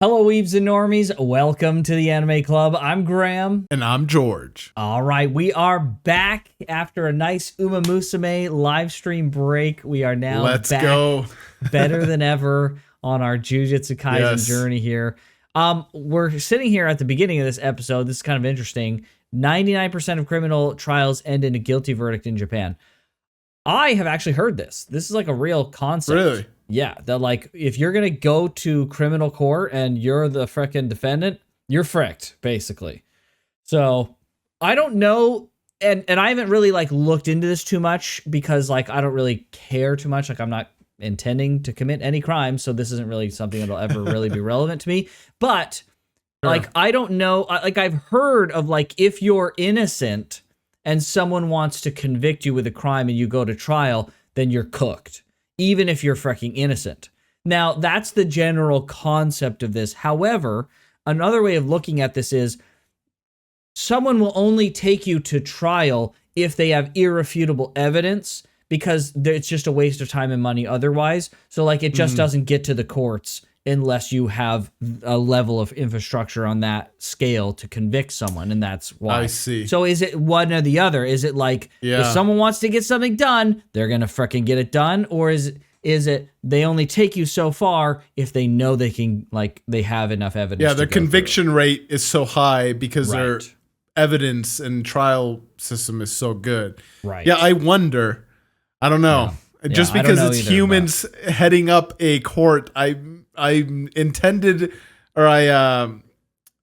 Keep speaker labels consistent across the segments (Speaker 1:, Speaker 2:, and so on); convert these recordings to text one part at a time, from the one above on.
Speaker 1: Hello, Weebs and Normies. Welcome to the Anime Club. I'm Graham.
Speaker 2: And I'm George.
Speaker 1: All right, we are back after a nice Uma Musume live stream break. We are now back better than ever on our Jujutsu Kaisen journey here. We're sitting here at the beginning of this episode. This is kind of interesting. 99% of criminal trials end in a guilty verdict in Japan. I have actually heard this. This is like a real concept.
Speaker 2: Really?
Speaker 1: Yeah, that like if you're gonna go to criminal court and you're the frickin' defendant, you're fricked, basically. So I don't know, and I haven't really like looked into this too much because like I don't really care too much. Like I'm not intending to commit any crime, so this isn't really something that'll ever really be relevant to me. But like I don't know, like I've heard of like if you're innocent and someone wants to convict you with a crime and you go to trial, then you're cooked. Even if you're freaking innocent. Now, that's the general concept of this. However, another way of looking at this is someone will only take you to trial if they have irrefutable evidence because it's just a waste of time and money otherwise. So, like, it just doesn't get to the courts unless you have a level of infrastructure on that scale to convict someone, and that's why.
Speaker 2: I see.
Speaker 1: So is it one or the other? Is it like if someone wants to get something done, they're gonna frickin' get it done, or is it they only take you so far if they know they can, like, they have enough evidence?
Speaker 2: Yeah, their conviction rate is so high because their evidence and trial system is so good.
Speaker 1: Right.
Speaker 2: Yeah, I wonder. I don't know. Yeah. Just because it's either, humans heading up a court, I intended, or I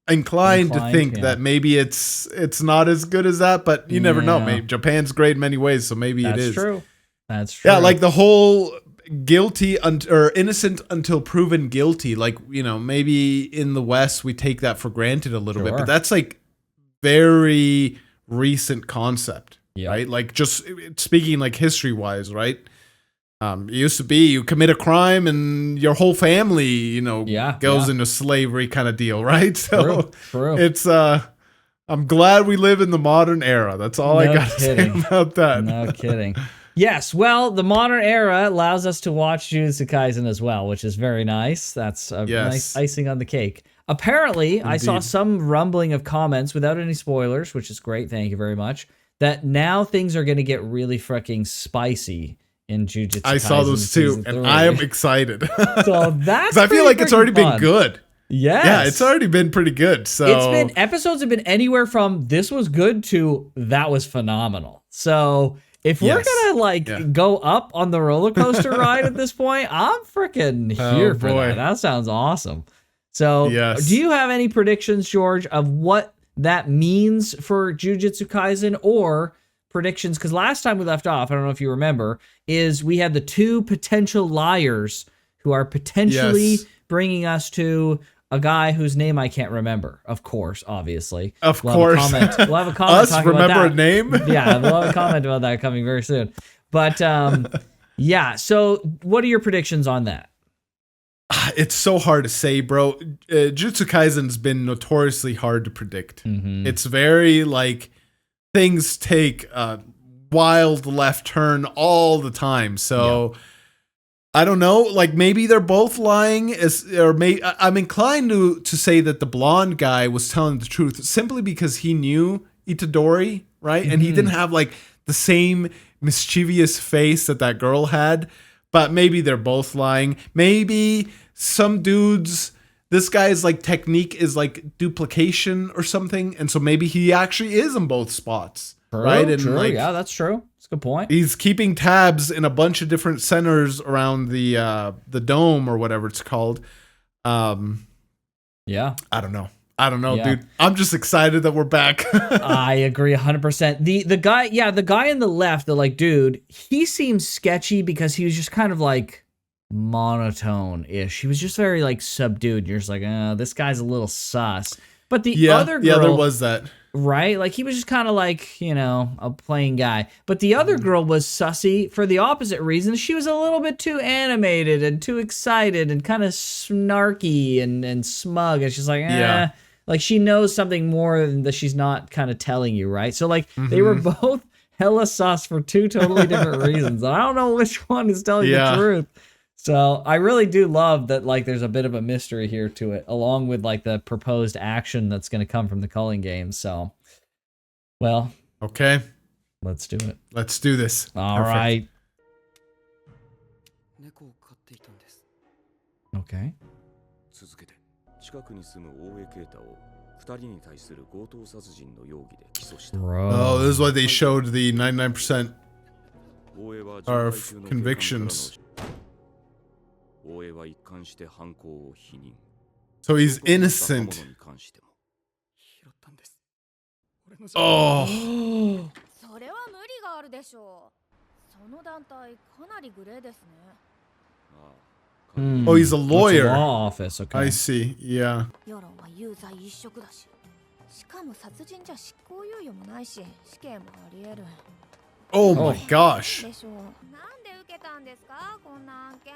Speaker 2: inclined to think that maybe it's not as good as that, but you never know. Maybe Japan's great in many ways, so maybe it is.
Speaker 1: True. That's true.
Speaker 2: Yeah, like the whole guilty or innocent until proven guilty. Like, you know, maybe in the West we take that for granted a little bit, but that's like very recent concept, right? Like just speaking like history wise, right? It used to be you commit a crime and your whole family, you know, goes into slavery kind of deal, right? So
Speaker 1: true.
Speaker 2: It's I'm glad we live in the modern era. That's all I got to say about that.
Speaker 1: No kidding. Yes, well, the modern era allows us to watch Jujutsu Kaisen as well, which is very nice. That's a nice icing on the cake. Apparently, I saw some rumbling of comments without any spoilers, which is great. Thank you very much. That now things are going to get really freaking spicy in Jujutsu Kaisen.
Speaker 2: I saw those too, and I am excited.
Speaker 1: So that's
Speaker 2: I feel like it's already been good.
Speaker 1: Yes.
Speaker 2: Yeah, it's already been pretty good. So
Speaker 1: episodes have been anywhere from this was good to that was phenomenal. So if we're gonna go up on the roller coaster ride at this point, I'm freaking here for that. That sounds awesome. So do you have any predictions, George, of what that means for Jujutsu Kaisen, or predictions? Because last time we left off, I don't know if you remember, is we had the two potential liars who are potentially bringing us to a guy whose name I can't remember. Of course, obviously.
Speaker 2: Of course.
Speaker 1: We'll have a comment
Speaker 2: Us
Speaker 1: talking
Speaker 2: remember
Speaker 1: about that.
Speaker 2: a name?
Speaker 1: Yeah, we'll have a comment about that coming very soon. But yeah, so what are your predictions on that?
Speaker 2: It's so hard to say, bro. Jujutsu Kaisen's been notoriously hard to predict. It's very like things take a wild left turn all the time. So I don't know. Like maybe they're both lying. I'm inclined to say that the blonde guy was telling the truth simply because he knew Itadori, right? And he didn't have like the same mischievous face that girl had. But maybe they're both lying. Maybe some dudes, this guy's like technique is like duplication or something, and so maybe he actually is in both spots, right? And
Speaker 1: like, yeah, that's true. That's a good point.
Speaker 2: He's keeping tabs in a bunch of different centers around the dome or whatever it's called. I don't know, dude. I'm just excited that we're back.
Speaker 1: I agree 100%. The guy in the left, the like dude, he seems sketchy because he was just kind of like monotone-ish. He was just very like subdued. You're just like, this guy's a little sus. But the other girl,
Speaker 2: there was that.
Speaker 1: Right? Like he was just kind of like, you know, a plain guy. But the other girl was sussy for the opposite reason. She was a little bit too animated and too excited and kind of snarky and smug. And she's like, like she knows something more than that she's not kind of telling you, right? So like they were both hella sus for two totally different reasons. And I don't know which one is telling the truth. So I really do love that, like, there's a bit of a mystery here to it, along with like the proposed action that's going to come from the culling games. So, well,
Speaker 2: Okay.
Speaker 1: let's do it.
Speaker 2: Let's do this.
Speaker 1: All
Speaker 2: Perfect.
Speaker 1: right. Okay.
Speaker 3: 続けて近くに住む大江啓太を2人に対する強盗殺人の容疑で起訴した。
Speaker 1: Bro.
Speaker 2: Oh, this is why they showed the 99%
Speaker 3: 大江は
Speaker 2: of convictions.
Speaker 3: 大江は一貫して犯行を否認。
Speaker 2: So he's innocent. Oh.
Speaker 4: それは無理があるでしょう。その団体かなりグレーですね。
Speaker 1: Hmm.
Speaker 2: Oh, he's a
Speaker 1: It's
Speaker 2: lawyer.
Speaker 1: law office. Okay.
Speaker 2: I see. Yeah.
Speaker 4: 世論は有罪一色だし、しかも殺人じゃ執行猶予もないし、死刑もあり得る。
Speaker 2: Oh my gosh.
Speaker 4: でしょう。なんで受けたんですか、こんな案件。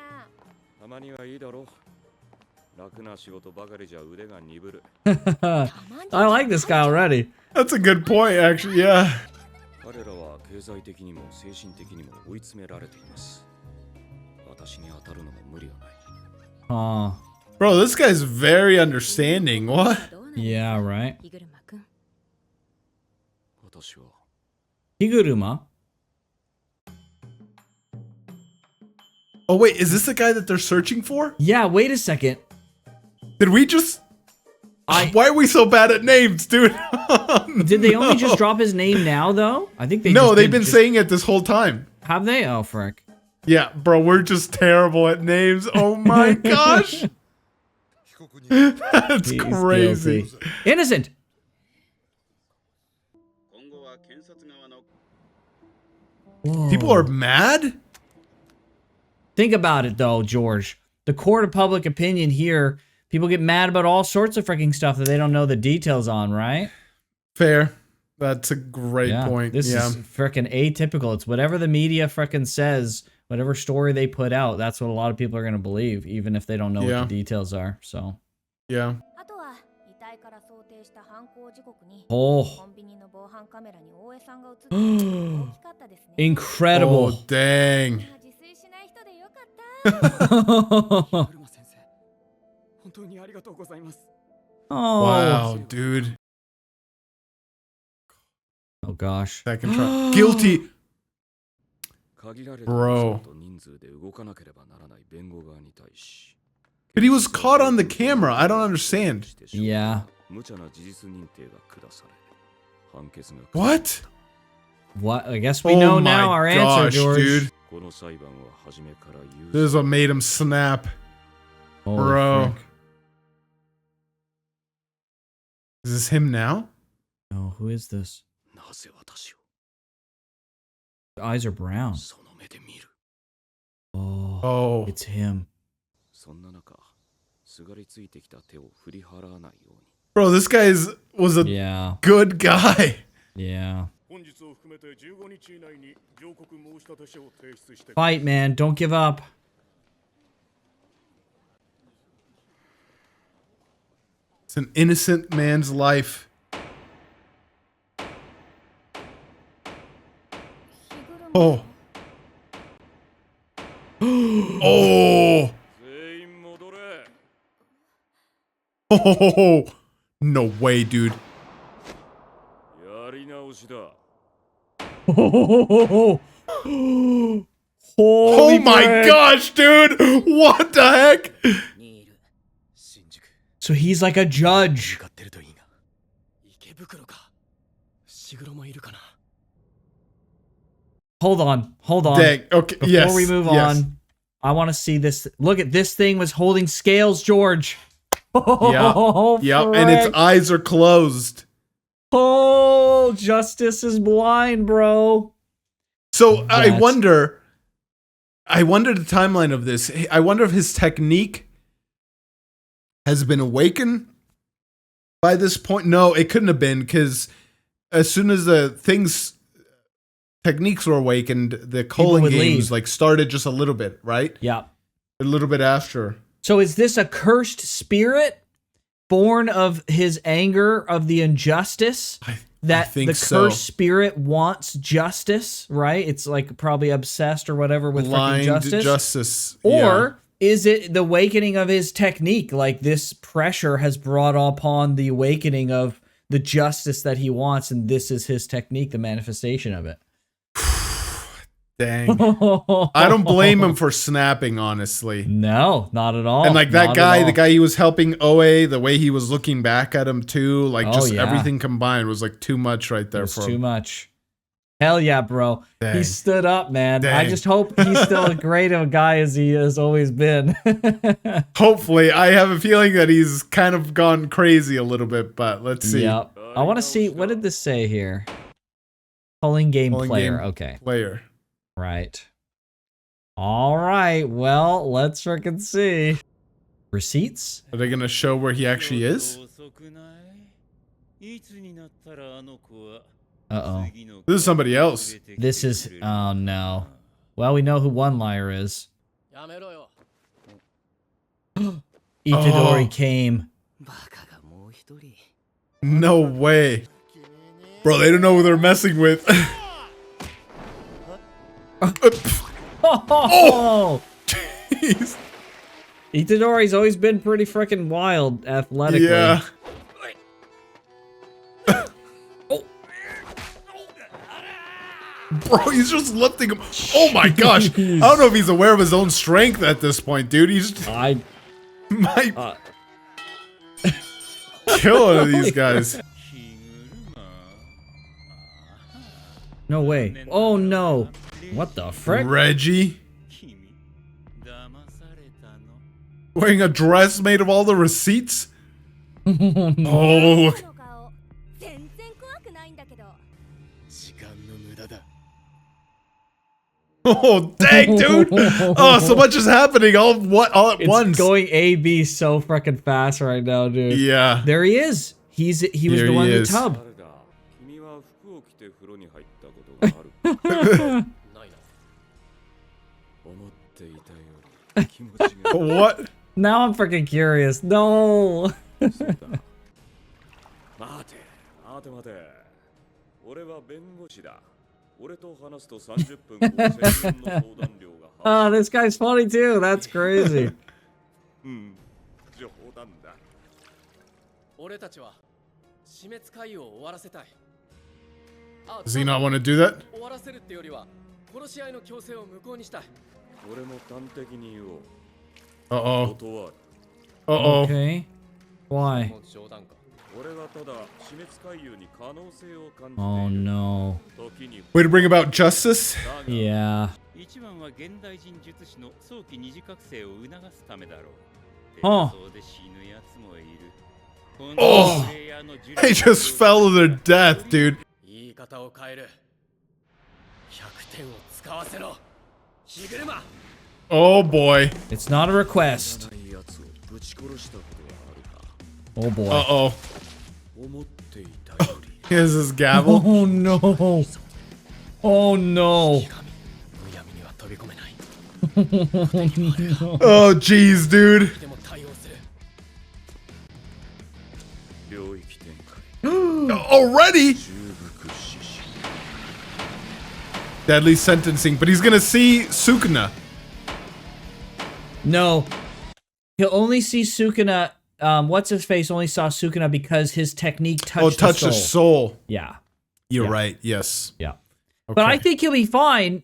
Speaker 3: たまにはいいだろう。楽な仕事ばかりじゃ腕が鈍る。
Speaker 1: I like this guy already.
Speaker 2: That's a good point, actually. Yeah.
Speaker 3: 彼らは経済的にも精神的にも追い詰められています。私に当たるのも無理はない。
Speaker 1: Oh.
Speaker 2: Bro, this guy's very understanding. What?
Speaker 1: Yeah, right.
Speaker 4: ヒグルマ君。
Speaker 3: 私は
Speaker 1: Higuruma.
Speaker 2: Oh, wait. Is this the guy that they're searching for?
Speaker 1: Yeah, wait a second.
Speaker 2: Did we just...
Speaker 1: I
Speaker 2: Why are we so bad at names, dude?
Speaker 1: did they only just drop his name now though? I think they
Speaker 2: No,
Speaker 1: just
Speaker 2: they've
Speaker 1: did
Speaker 2: been
Speaker 1: just-
Speaker 2: saying it this whole time.
Speaker 1: Have they? Oh frick.
Speaker 2: Yeah, bro, we're just terrible at names. Oh my gosh. That's
Speaker 1: He's
Speaker 2: crazy.
Speaker 1: guilty. Innocent. Whoa.
Speaker 2: People are mad?
Speaker 1: Think about it though, George. The court of public opinion here, people get mad about all sorts of freaking stuff that they don't know the details on, right?
Speaker 2: Fair. That's a great point.
Speaker 1: This is freaking atypical. It's whatever the media freaking says, whatever story they put out, that's what a lot of people are going to believe, even if they don't know what the details are. So,
Speaker 2: yeah.
Speaker 4: あとは遺体から想定した犯行時刻に
Speaker 1: oh,
Speaker 4: コンビニの防犯カメラに大江さんが映っていて大きかったですね。
Speaker 1: incredible.
Speaker 2: Oh, dang.
Speaker 4: 自炊しない人でよかった。
Speaker 1: Oh,
Speaker 2: Wow, dude.
Speaker 1: oh gosh.
Speaker 2: Second try. Guilty.
Speaker 3: 限られた
Speaker 2: Bro.
Speaker 3: と人数で動かなければならない弁護側に対し
Speaker 2: But he was caught on the camera. I don't understand.
Speaker 1: Yeah.
Speaker 3: 無茶な事実認定が下され判決が
Speaker 2: What?
Speaker 1: What? I guess we
Speaker 2: Oh
Speaker 1: know
Speaker 2: my
Speaker 1: now our answer,
Speaker 2: gosh,
Speaker 1: George.
Speaker 2: dude.
Speaker 3: この裁判は初めから有
Speaker 2: This is what made him snap.
Speaker 1: Holy
Speaker 2: Bro.
Speaker 1: frick.
Speaker 2: Is this him now?
Speaker 1: Oh, who is this?
Speaker 3: なぜ私を
Speaker 1: The eyes are brown.
Speaker 3: その目で見る
Speaker 1: Oh,
Speaker 2: Oh.
Speaker 1: it's him.
Speaker 3: そんな中すがりついてきた手を振り払わないように
Speaker 2: Bro, this guy was a
Speaker 1: Yeah.
Speaker 2: good guy.
Speaker 1: Yeah.
Speaker 5: 本日を含めて15日以内に上告申し立て書を提出して
Speaker 1: Fight, man. Don't give up.
Speaker 2: It's an innocent man's life. Oh. Oh.
Speaker 3: 全員戻れ
Speaker 2: Oh. No way, dude.
Speaker 3: やり直しだ
Speaker 1: Holy
Speaker 2: Oh my
Speaker 1: frick.
Speaker 2: gosh, dude. What the heck?
Speaker 3: ニール新宿
Speaker 1: So he's like a judge.
Speaker 3: 向かってるといいが池袋かシグロもいるかな
Speaker 1: Hold on. Hold on.
Speaker 2: Dang. Okay.
Speaker 1: Before
Speaker 2: yes.
Speaker 1: we move
Speaker 2: yes.
Speaker 1: on, I want to see this. Look at this thing was holding scales, George.
Speaker 2: Yeah.
Speaker 1: Oh,
Speaker 2: Yep. And its
Speaker 1: frick.
Speaker 2: eyes are closed.
Speaker 1: Oh, justice is blind, bro.
Speaker 2: So I
Speaker 1: That's-
Speaker 2: wonder the timeline of this. I wonder if his technique has been awakened by this point. No, it couldn't have been, because as soon as the techniques were awakened, the culling
Speaker 1: would
Speaker 2: games
Speaker 1: leave.
Speaker 2: started just a little bit, right?
Speaker 1: Yeah.
Speaker 2: A little bit after.
Speaker 1: So is this a cursed spirit born of his anger of the injustice? that
Speaker 2: think
Speaker 1: the
Speaker 2: so.
Speaker 1: cursed spirit wants justice, right? It's like probably obsessed or whatever with freaking
Speaker 2: Blind
Speaker 1: justice.
Speaker 2: yeah.
Speaker 1: Or is it the awakening of his technique? Like this pressure has brought upon the awakening of the justice that he wants, and this is his technique, the manifestation of it.
Speaker 2: Dang. I don't blame him for snapping, honestly.
Speaker 1: No, not at all.
Speaker 2: And like that
Speaker 1: Not
Speaker 2: guy,
Speaker 1: at all.
Speaker 2: the guy he was helping Oe, the way he was looking back at him too, like
Speaker 1: Oh,
Speaker 2: just
Speaker 1: yeah.
Speaker 2: everything combined was like too much right there
Speaker 1: It's
Speaker 2: for
Speaker 1: too
Speaker 2: him.
Speaker 1: much. Hell yeah, bro.
Speaker 2: Dang.
Speaker 1: He stood up, man. I
Speaker 2: Dang.
Speaker 1: just hope he's still as great of a guy as he has always been.
Speaker 2: Hopefully, I have a feeling that he's kind of gone crazy a little bit, but let's see.
Speaker 1: Yep. I want to see, what did this say here? Pulling game
Speaker 2: Pulling
Speaker 1: player.
Speaker 2: game
Speaker 1: Okay.
Speaker 2: Player.
Speaker 1: Right. All right. Well, let's freaking see. Receipts?
Speaker 2: Are they gonna show where he actually is?
Speaker 1: Uh-oh.
Speaker 2: This is somebody else.
Speaker 1: This is, oh no. Well, we know who one liar is. Itadori came.
Speaker 2: No way. Bro, they don't know who they're messing with.
Speaker 1: Oh!
Speaker 2: Jeez.
Speaker 1: Itadori's always been pretty freaking wild athletically.
Speaker 2: Yeah. Bro, he's just lifting him. Oh my gosh. I don't know if he's aware of his own strength at this point, dude. He's
Speaker 1: I
Speaker 2: might kill one of these guys.
Speaker 1: no way. Oh no. What the frick?
Speaker 2: Reggie. Wearing a dress made of all the receipts? Oh, look.
Speaker 4: 全然怖くないんだけど
Speaker 2: Oh, dang, dude. Oh, so much is happening all at
Speaker 1: It's
Speaker 2: once.
Speaker 1: going A-B so freaking fast right now, dude.
Speaker 2: Yeah.
Speaker 1: There he is. He was
Speaker 2: There
Speaker 1: the
Speaker 2: he
Speaker 1: one in the
Speaker 2: is.
Speaker 1: tub.
Speaker 3: 君は服を着て風呂に入ったことがある思っていたより気持ちが
Speaker 2: What?
Speaker 1: Now I'm freaking curious. No.
Speaker 3: 待て待て俺は弁護士だ俺と話すと30分5000円の相談料が
Speaker 1: Oh, this guy's funny too. That's crazy.
Speaker 3: うん冗談だ
Speaker 6: 俺たちは死滅回を終わらせたい。
Speaker 2: Does he not want to do that?
Speaker 6: 終わらせるってよりは殺し合いの強制を無効にしたい。
Speaker 3: 俺も端的に言おう
Speaker 2: Uh-oh.
Speaker 3: 断る
Speaker 2: Uh-oh.
Speaker 1: Okay. Why?
Speaker 6: もう冗談か。
Speaker 3: 俺はただ死滅回遊に可能性を感じている
Speaker 1: Oh no.
Speaker 3: 時に
Speaker 2: Way to bring about justice?
Speaker 3: だが
Speaker 1: Yeah.
Speaker 7: 一番は現代人術師の早期二次覚醒を促すためだろう。
Speaker 1: はあ
Speaker 7: そうで死ぬ奴もいる。
Speaker 2: Oh, they just fell to their death, dude.
Speaker 6: 言い方を変える。100点を使わせろ。ヒグルマ。
Speaker 2: Oh boy.
Speaker 1: It's not a request.
Speaker 3: ない奴をぶち殺したことはあるか
Speaker 1: Oh boy.
Speaker 2: Uh-oh.
Speaker 3: 思っていたより
Speaker 2: Here's his gavel.
Speaker 1: Oh no. Oh no.
Speaker 6: むやみには飛び込めない。
Speaker 2: Oh, jeez, dude.
Speaker 6: でも対応する。
Speaker 3: 領域展開
Speaker 2: Already?
Speaker 3: 中腹死死
Speaker 2: Deadly sentencing, but he's gonna see Sukuna.
Speaker 1: No. He'll only see Sukuna. What's his face only saw Sukuna because his technique touched
Speaker 2: Oh, touch
Speaker 1: the
Speaker 2: the
Speaker 1: soul.
Speaker 2: soul.
Speaker 1: Yeah.
Speaker 2: You're
Speaker 1: Yeah.
Speaker 2: right. Yes.
Speaker 1: Yeah.
Speaker 2: Okay.
Speaker 1: But I think he'll be fine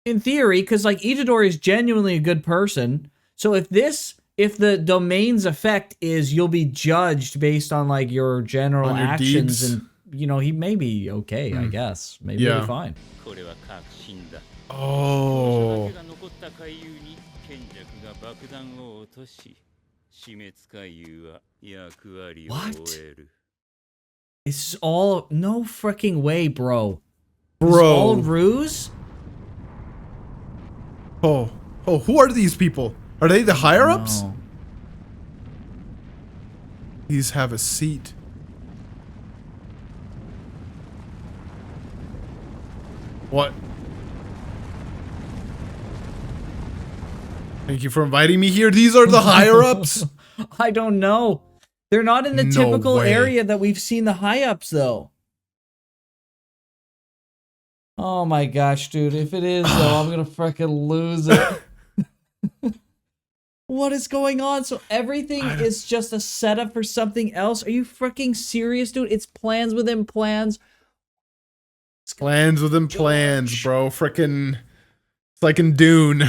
Speaker 1: in theory because like Itadori is genuinely a good person. So if the domain's effect is you'll be judged based on like your general
Speaker 2: On your
Speaker 1: actions
Speaker 2: deeds.
Speaker 1: and you know, he may be okay, I guess. Maybe he'll
Speaker 2: Yeah.
Speaker 1: be fine.
Speaker 7: これは確信だ。
Speaker 2: Oh.
Speaker 7: が残った海遊に賢弱が爆弾を落とし、死滅海遊は役割を終える。
Speaker 1: It's all no freaking way, bro. This is all
Speaker 2: Bro.
Speaker 1: ruse?
Speaker 2: Oh. Oh, who are these people? Are they the higher ups?
Speaker 1: No.
Speaker 2: Please have a seat. What? Thank you for inviting me here. These are the higher ups.
Speaker 1: I don't know. They're not in the
Speaker 2: No
Speaker 1: typical
Speaker 2: way.
Speaker 1: area that we've seen the high ups though. Oh my gosh, dude. If it is, though, I'm going to freaking lose it. What is going on? So everything is just a setup for something else? Are you freaking serious, dude? It's plans within plans.
Speaker 2: Plans within plans, bro. Freaking, it's like in Dune.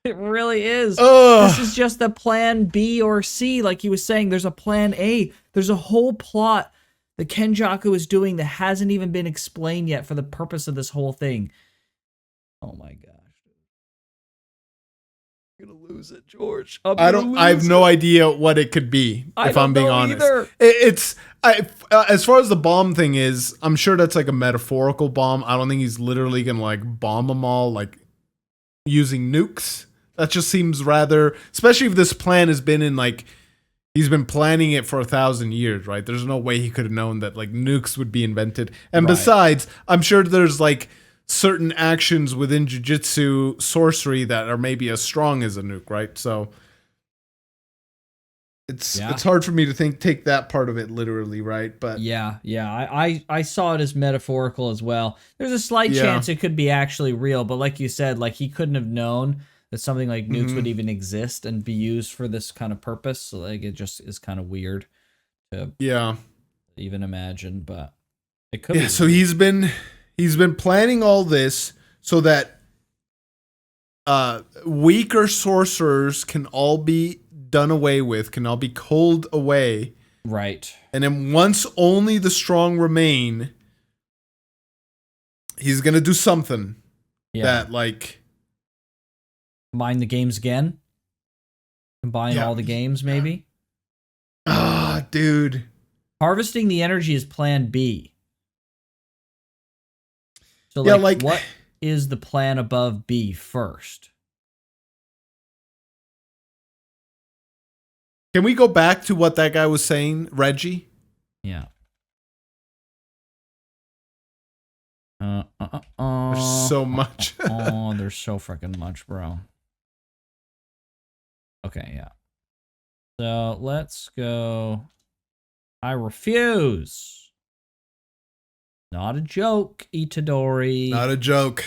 Speaker 1: It really is.
Speaker 2: Ugh.
Speaker 1: This is just the plan B or C. Like he was saying, there's a plan A. There's a whole plot that Kenjaku is doing that hasn't even been explained yet for the purpose of this whole thing. Oh my gosh. I'm gonna lose it, George.
Speaker 2: I have no idea what it could be, if I'm being honest. As far as the bomb thing is, I'm sure that's like a metaphorical bomb. I don't think he's literally gonna like bomb them all like using nukes. That just seems rather, especially if this plan has been in like, he's been planning it for 1,000 years, right? There's no way he could have known that like nukes would be invented. And besides, I'm sure there's like certain actions within jujutsu sorcery that are maybe as strong as a nuke, right? So it's hard for me to take that part of it literally, right? But
Speaker 1: I saw it as metaphorical as well. There's a slight chance it could be actually real, but like you said, like he couldn't have known that something like nukes would even exist and be used for this kind of purpose. So like it just is kind of weird to even imagine, but it could be.
Speaker 2: So he's been planning all this so that weaker sorcerers can all be done away with, can all be culled away.
Speaker 1: Right.
Speaker 2: And then once only the strong remain, he's going to do something that like...
Speaker 1: Combine the games again? Combine all the games, maybe?
Speaker 2: Dude.
Speaker 1: Harvesting the energy is plan B. So, like, what is the plan above B first?
Speaker 2: Can we go back to what that guy was saying, Reggie?
Speaker 1: Yeah.
Speaker 2: There's so much.
Speaker 1: There's so freaking much, bro. Okay, yeah. So let's go. I refuse. Not a joke, Itadori.
Speaker 2: Not a joke.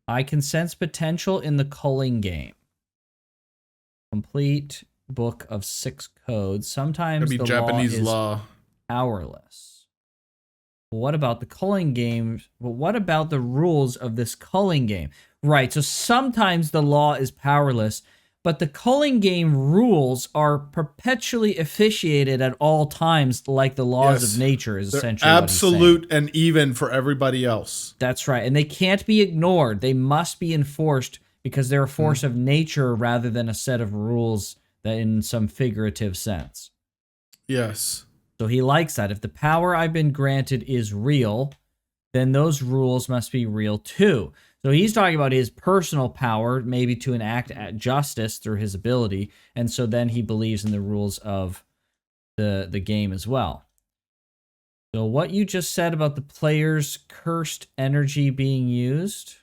Speaker 1: I can sense potential in the culling game. Complete book of 6 codes. Sometimes the
Speaker 2: Japanese law
Speaker 1: is powerless. What about the culling game? Well, what about the rules of this culling game? Right, so sometimes the law is powerless, but the culling game rules are perpetually officiated at all times, like the laws of nature is essentially
Speaker 2: absolute and even for everybody else.
Speaker 1: That's right, and they can't be ignored. They must be enforced because they're a force of nature rather than a set of rules that in some figurative sense.
Speaker 2: Yes.
Speaker 1: So he likes that. If the power I've been granted is real, then those rules must be real too. So he's talking about his personal power, maybe to enact justice through his ability, and so then he believes in the rules of the game as well. So what you just said about the player's cursed energy being used,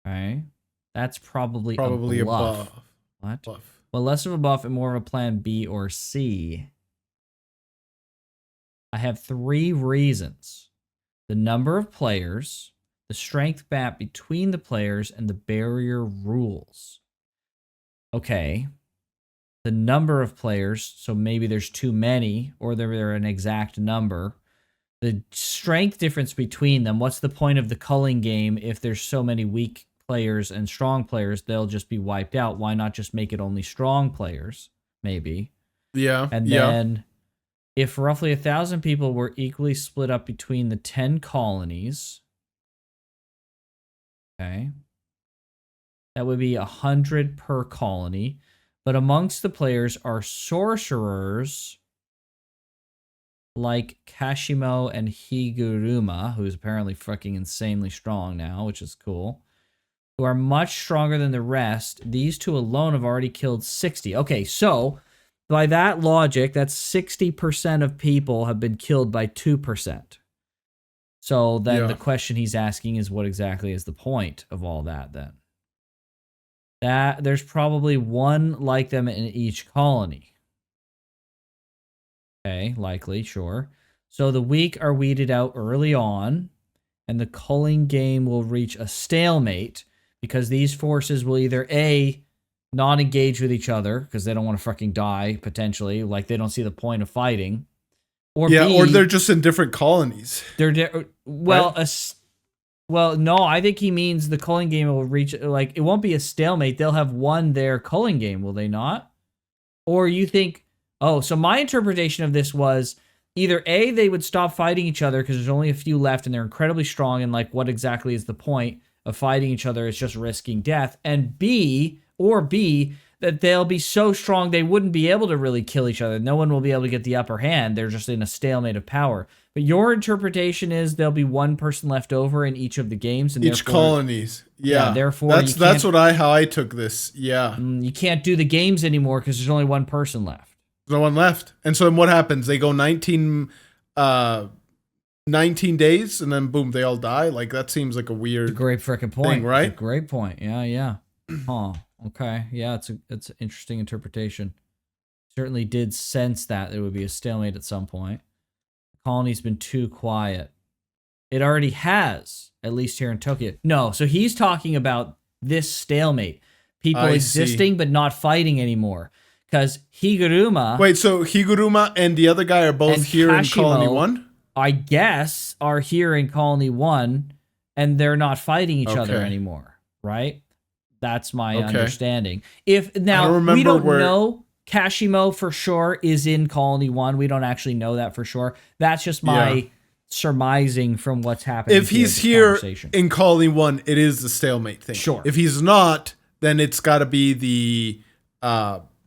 Speaker 1: okay, that's probably a bluff. What?
Speaker 2: Bluff.
Speaker 1: Well, less of a buff and more of a plan B or C. I have 3 reasons. The number of players, the strength gap between the players, and the barrier rules. Okay. The number of players, so maybe there's too many, or they're an exact number. The strength difference between them, what's the point of the culling game if there's so many weak players and strong players? They'll just be wiped out. Why not just make it only strong players? Maybe.
Speaker 2: Yeah.
Speaker 1: And then if roughly 1,000 people were equally split up between the 10 colonies, okay, that would be 100 per colony. But amongst the players are sorcerers like Kashimo and Higuruma, who's apparently freaking insanely strong now, which is cool, who are much stronger than the rest. These 2 alone have already killed 60. Okay, so by that logic, that's 60% of people have been killed by 2%. So then the question he's asking is, what exactly is the point of all that then? That there's probably 1 like them in each colony. Okay, likely, sure. So the weak are weeded out early on, and the culling game will reach a stalemate because these forces will either A, not engage with each other because they don't want to fucking die, potentially, like they don't see the point of fighting. Or
Speaker 2: yeah,
Speaker 1: B,
Speaker 2: or they're just in different colonies.
Speaker 1: Well,
Speaker 2: right?
Speaker 1: No, I think he means the culling game will reach, like, it won't be a stalemate. They'll have won their culling game, will they not? Or you think, so my interpretation of this was either A, they would stop fighting each other because there's only a few left and they're incredibly strong, and like, what exactly is the point of fighting each other? It's just risking death. And B, that they'll be so strong they wouldn't be able to really kill each other. No one will be able to get the upper hand. They're just in a stalemate of power. But your interpretation is there'll be one person left over in each of the games, and
Speaker 2: each colonies. Yeah.
Speaker 1: Therefore,
Speaker 2: that's how I took this. Yeah.
Speaker 1: You can't do the games anymore because there's only one person left.
Speaker 2: There's no one left. And so then what happens? They go 19 days, and then boom, they all die. Like, that seems like a weird,
Speaker 1: great freaking point,
Speaker 2: thing, right?
Speaker 1: Great point. Yeah. Huh. Okay. Yeah, it's an interesting interpretation. Certainly did sense that there would be a stalemate at some point. The colony's been too quiet. It already has, at least here in Tokyo. No, so he's talking about this stalemate. People existing but not fighting anymore. Because Higuruma...
Speaker 2: Wait, so Higuruma and the other guy are both here in Colony 1?
Speaker 1: I guess are here in Colony 1, and they're not fighting each other anymore, right? That's my understanding. We don't know Kashimo for sure is in Colony 1. We don't actually know that for sure. That's just my surmising from what's happening.
Speaker 2: If he's here in Colony 1, it is the stalemate thing.
Speaker 1: Sure.
Speaker 2: If he's not, then it's got to be the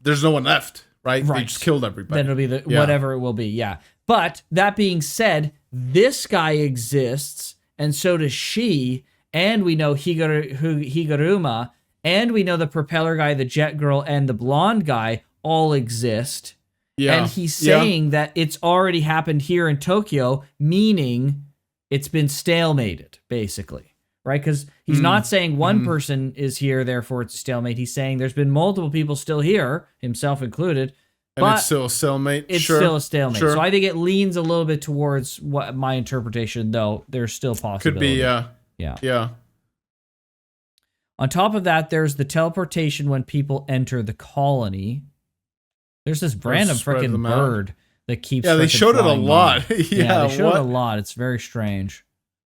Speaker 2: there's no one left, right? They just killed everybody.
Speaker 1: Then it'll be whatever it will be, yeah. But that being said, this guy exists, and so does she, and we know Higuruma, and we know the propeller guy, the jet girl, and the blonde guy all exist. Yeah. And he's saying that it's already happened here in Tokyo, meaning it's been stalemated, basically. Right? Because he's not saying one person is here, therefore it's a stalemate. He's saying there's been multiple people still here, himself included.
Speaker 2: And it's still a stalemate?
Speaker 1: It's still a stalemate. Sure. So I think it leans a little bit towards what my interpretation, though there's still possibility.
Speaker 2: Could be, yeah.
Speaker 1: On top of that, there's the teleportation when people enter the colony. There's this random freaking bird that keeps.
Speaker 2: Yeah, they showed it a lot.
Speaker 1: They showed it a lot. It's very strange.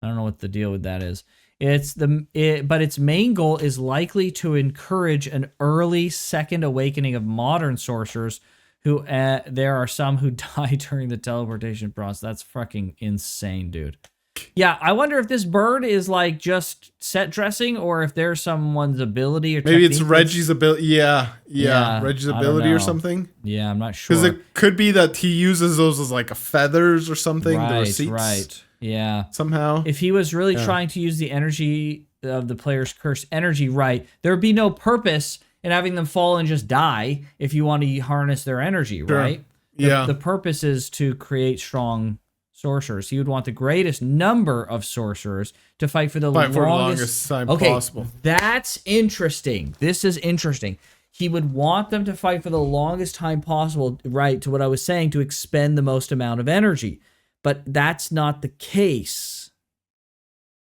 Speaker 1: I don't know what the deal with that is. But its main goal is likely to encourage an early second awakening of modern sorcerers. Who there are some who die during the teleportation process. That's fucking insane, dude. Yeah, I wonder if this bird is like just set dressing or if there's someone's ability or
Speaker 2: maybe it's Reggie's ability. Yeah, Reggie's ability or something.
Speaker 1: Yeah, I'm not sure.
Speaker 2: Because it could be that he uses those as like feathers or something.
Speaker 1: Right,
Speaker 2: the receipts,
Speaker 1: right. Yeah.
Speaker 2: Somehow.
Speaker 1: If he was really trying to use the energy of the player's cursed energy, right, there would be no purpose in having them fall and just die if you want to harness their energy, right? The purpose is to create strong sorcerers. He would want the greatest number of sorcerers to fight for the longest
Speaker 2: time possible.
Speaker 1: That's interesting. This is interesting. He would want them to fight for the longest time possible, right, to what I was saying, to expend the most amount of energy. But that's not the case.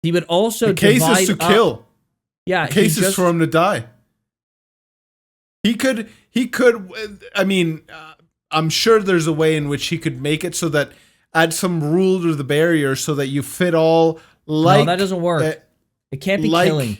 Speaker 1: He would also
Speaker 2: the case is to kill.
Speaker 1: Yeah,
Speaker 2: the case is for him to die. He could. I mean, I'm sure there's a way in which he could make it so that add some rule to the barrier so that you fit all. Like,
Speaker 1: no, that doesn't work. It can't be killing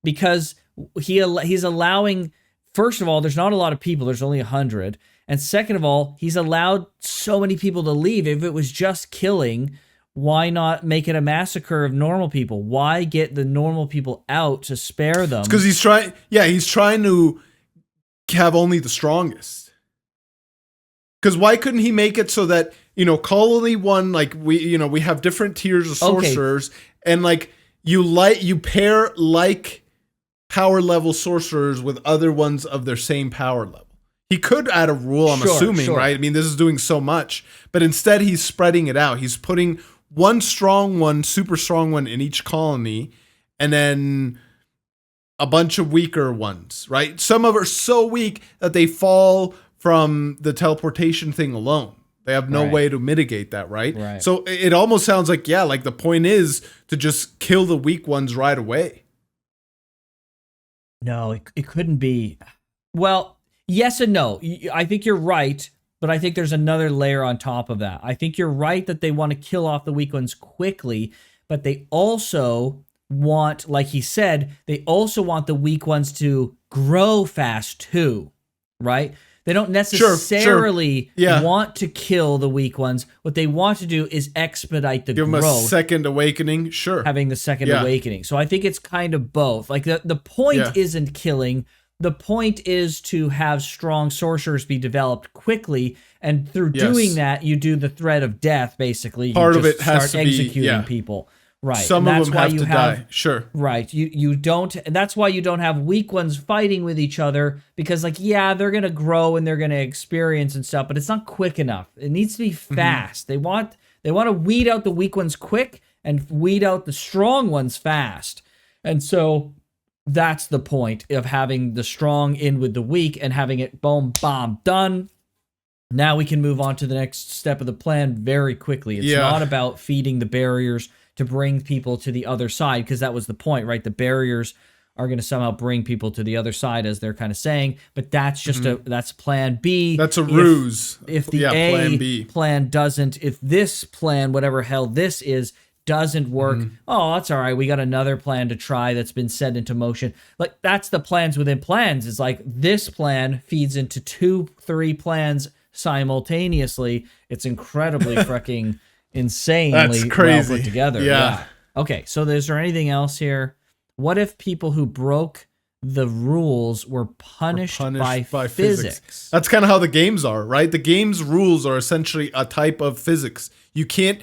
Speaker 1: because he's allowing. First of all, there's not a lot of people. There's only 100. And second of all, he's allowed so many people to leave. If it was just killing, why not make it a massacre of normal people? Why get the normal people out to spare them?
Speaker 2: Because he's trying. Yeah, he's trying to have only the strongest. Because why couldn't he make it so that, Colony 1, like we have different tiers of sorcerers, and like you pair like power level sorcerers with other ones of their same power level. He could add a rule, I'm assuming, right? I mean, this is doing so much, but instead he's spreading it out. He's putting one strong one, super strong one in each colony, and then a bunch of weaker ones, right? Some of them are so weak that they fall from the teleportation thing alone. They have no
Speaker 1: Right.
Speaker 2: way to mitigate that, right?
Speaker 1: Right.
Speaker 2: So it almost sounds like, yeah, like the point is to just kill the weak ones right away.
Speaker 1: No, it couldn't be. Well, yes and no. I think you're right, but I think there's another layer on top of that. I think you're right that they want to kill off the weak ones quickly, but they also want, like he said, they also want the weak ones to grow fast too, right? They don't necessarily
Speaker 2: Yeah.
Speaker 1: want to kill the weak ones. What they want to do is expedite the
Speaker 2: Give them a
Speaker 1: growth,
Speaker 2: second awakening. Sure.
Speaker 1: having the second
Speaker 2: Yeah.
Speaker 1: awakening. So I think it's kind of both. Like the point
Speaker 2: Yeah.
Speaker 1: isn't killing. The point is to have strong sorcerers be developed quickly, and through
Speaker 2: Yes.
Speaker 1: doing that, you do the threat of death. Basically,
Speaker 2: Part
Speaker 1: you
Speaker 2: of
Speaker 1: just
Speaker 2: it has
Speaker 1: start
Speaker 2: to be-
Speaker 1: executing
Speaker 2: yeah.
Speaker 1: people. Right.
Speaker 2: Some
Speaker 1: and
Speaker 2: of
Speaker 1: that's
Speaker 2: them
Speaker 1: why
Speaker 2: have
Speaker 1: you
Speaker 2: to die. Sure.
Speaker 1: Right. You don't. And that's why you don't have weak ones fighting with each other, because like, yeah, they're gonna grow and they're gonna experience and stuff, but it's not quick enough. It needs to be fast. They want to weed out the weak ones quick and weed out the strong ones fast. And so that's the point of having the strong in with the weak and having it boom, bomb, done. Now we can move on to the next step of the plan very quickly. It's
Speaker 2: Yeah.
Speaker 1: not about feeding the barriers to bring people to the other side, because that was the point, right? The barriers are going to somehow bring people to the other side, as they're kind of saying, but that's just that's plan B.
Speaker 2: That's a
Speaker 1: If-
Speaker 2: ruse.
Speaker 1: If the
Speaker 2: Yeah,
Speaker 1: A
Speaker 2: plan B.
Speaker 1: plan doesn't, if this plan, whatever hell this is, doesn't work, oh, that's all right. We got another plan to try that's been set into motion. Like, that's the plans within plans. Is like this plan feeds into 2-3 plans simultaneously. It's incredibly freaking insanely
Speaker 2: That's
Speaker 1: well
Speaker 2: crazy.
Speaker 1: put together.
Speaker 2: Yeah.
Speaker 1: Okay, so is there anything else here? What if people who broke the rules were punished, by physics?
Speaker 2: That's kind of how the games are, right? The game's rules are essentially a type of physics. You can't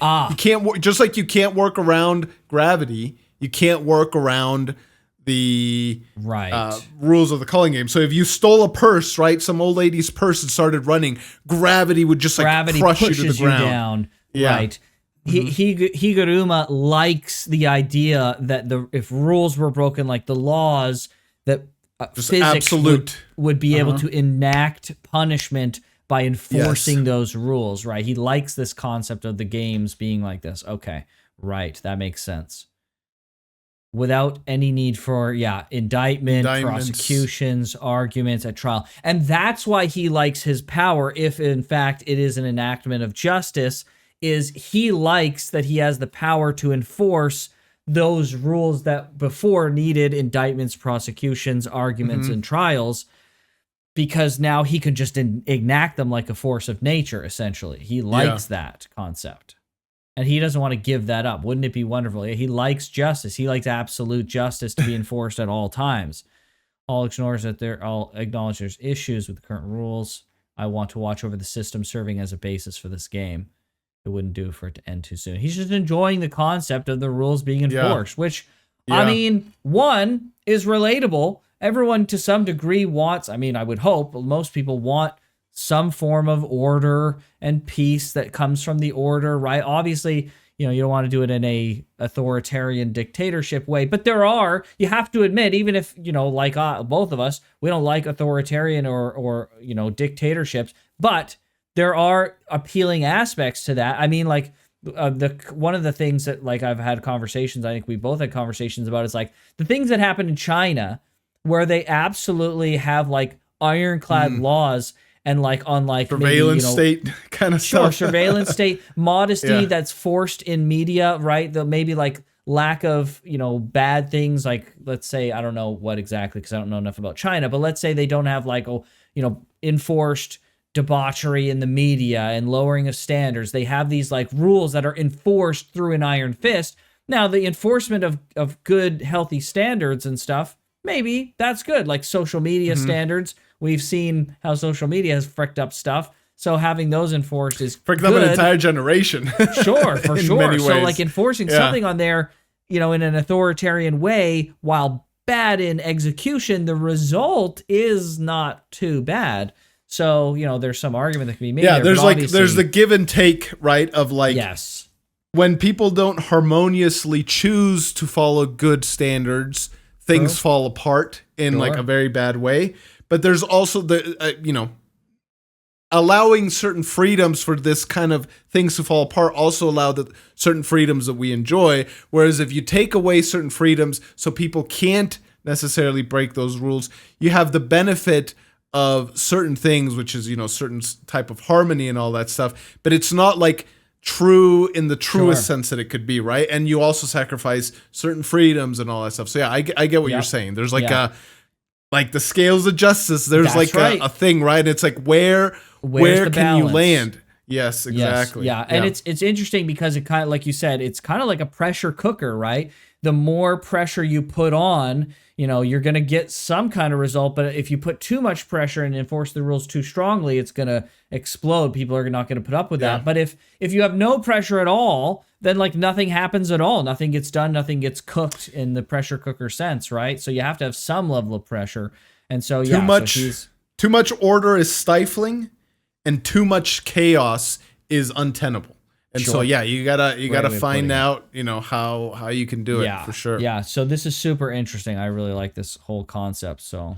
Speaker 2: just like you can't work around gravity, you can't work around the
Speaker 1: Right.
Speaker 2: rules of the culling game. So if you stole a purse, right, some old lady's purse and started running, gravity would just like
Speaker 1: Gravity
Speaker 2: crush you
Speaker 1: pushes
Speaker 2: to the ground.
Speaker 1: down.
Speaker 2: Yeah.
Speaker 1: Right. Higuruma likes the idea that if rules were broken, like the laws, that
Speaker 2: Just
Speaker 1: physics
Speaker 2: absolute.
Speaker 1: would be able to enact punishment by enforcing
Speaker 2: Yes.
Speaker 1: those rules, right? He likes this concept of the games being like this. Okay, right. That makes sense. Without any need for, indictment,
Speaker 2: Indictments.
Speaker 1: prosecutions, arguments at trial. And that's why he likes his power, if in fact it is an enactment of justice, is he likes that he has the power to enforce those rules that before needed indictments, prosecutions, arguments, and trials, because now he can just enact them like a force of nature, essentially. He likes that concept. And he doesn't want to give that up. Wouldn't it be wonderful? He likes justice. He likes absolute justice to be enforced at all times. All acknowledge there's issues with the current rules. I want to watch over the system serving as a basis for this game. It wouldn't do for it to end too soon. He's just enjoying the concept of the rules being enforced, which, I mean, one, is relatable. Everyone to some degree wants, I mean, I would hope, most people want some form of order and peace that comes from the order, right? Obviously, you don't want to do it in a authoritarian dictatorship way, but you have to admit, even if, like both of us, we don't like authoritarian or dictatorships, but there are appealing aspects to that. I mean, like, one of the things that, like, I've had conversations, I think we both had conversations about, is like the things that happen in China, where they absolutely have like ironclad laws and like on like
Speaker 2: Surveillance state kind of stuff.
Speaker 1: Surveillance state, modesty that's forced in media, right? The maybe like lack of, bad things, like, let's say, I don't know what exactly, because I don't know enough about China, but let's say they don't have like, enforced debauchery in the media and lowering of standards. They have these like rules that are enforced through an iron fist. Now, the enforcement of good, healthy standards and stuff, maybe that's good. Like social media standards, we've seen how social media has fricked up stuff. So having those enforced is
Speaker 2: Fricked
Speaker 1: good.
Speaker 2: up an entire generation.
Speaker 1: Sure, for
Speaker 2: In
Speaker 1: sure.
Speaker 2: many
Speaker 1: So
Speaker 2: ways.
Speaker 1: like enforcing something on there, in an authoritarian way, while bad in execution, the result is not too bad. So, there's some argument that can be made.
Speaker 2: Yeah,
Speaker 1: there,
Speaker 2: there's the give and take, right? Of like,
Speaker 1: yes,
Speaker 2: when people don't harmoniously choose to follow good standards, things fall apart in like a very bad way. But there's also the, allowing certain freedoms for this kind of things to fall apart also allow the certain freedoms that we enjoy. Whereas if you take away certain freedoms so people can't necessarily break those rules, you have the benefit of certain things, which is, certain type of harmony and all that stuff. But it's not like true in the truest sense that it could be, right? And you also sacrifice certain freedom and all that stuff. So yeah, I get what you're saying. There's like like the scales of justice. There's a thing, right? It's like where can you land? Yes, exactly.
Speaker 1: Yes, yeah. And it's interesting because it kind of, like you said, it's kind of like a pressure cooker, right? The more pressure you put on, you're going to get some kind of result. But if you put too much pressure and enforce the rules too strongly, it's going to explode. People are not going to put up with that. But if you have no pressure at all, then like nothing happens at all. Nothing gets done. Nothing gets cooked in the pressure cooker sense, right? So you have to have some level of pressure. And so,
Speaker 2: too much order is stifling, and too much chaos is untenable. And so you gotta find out, how you can do it for sure.
Speaker 1: Yeah. So this is super interesting. I really like this whole concept. So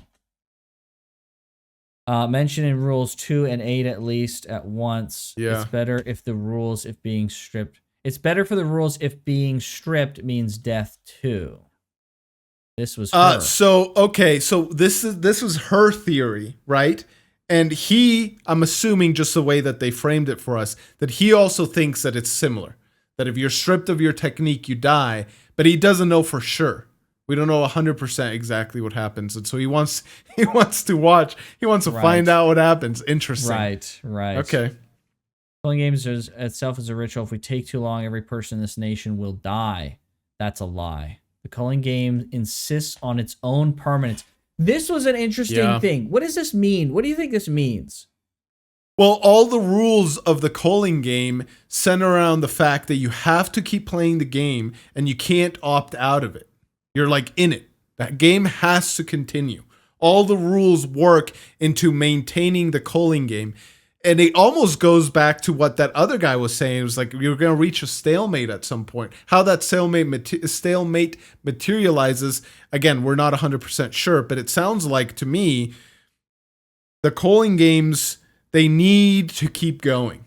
Speaker 1: mention in rules 2 and 8 at least at once.
Speaker 2: Yeah.
Speaker 1: It's better if the rules if being stripped. It's better for the rules if being stripped means death too. This was her.
Speaker 2: So this was her theory, right? And I'm assuming just the way that they framed it for us, that he also thinks that it's similar. That if you're stripped of your technique, you die. But he doesn't know for sure. We don't know 100% exactly what happens. And so he wants to watch. He wants to find out what happens. Interesting.
Speaker 1: Right.
Speaker 2: Okay.
Speaker 1: Killing games itself is a ritual. If we take too long, every person in this nation will die. That's a lie. The culling game insists on its own permanence. This was an interesting thing. What does this mean? What do you think this means?
Speaker 2: Well, all the rules of the culling game center around the fact that you have to keep playing the game and you can't opt out of it. You're like in it. That game has to continue. All the rules work into maintaining the culling game. And it almost goes back to what that other guy was saying. It was like you're going to reach a stalemate at some point. How that stalemate materializes, again, we're not 100% sure, but it sounds like to me the culling games, they need to keep going.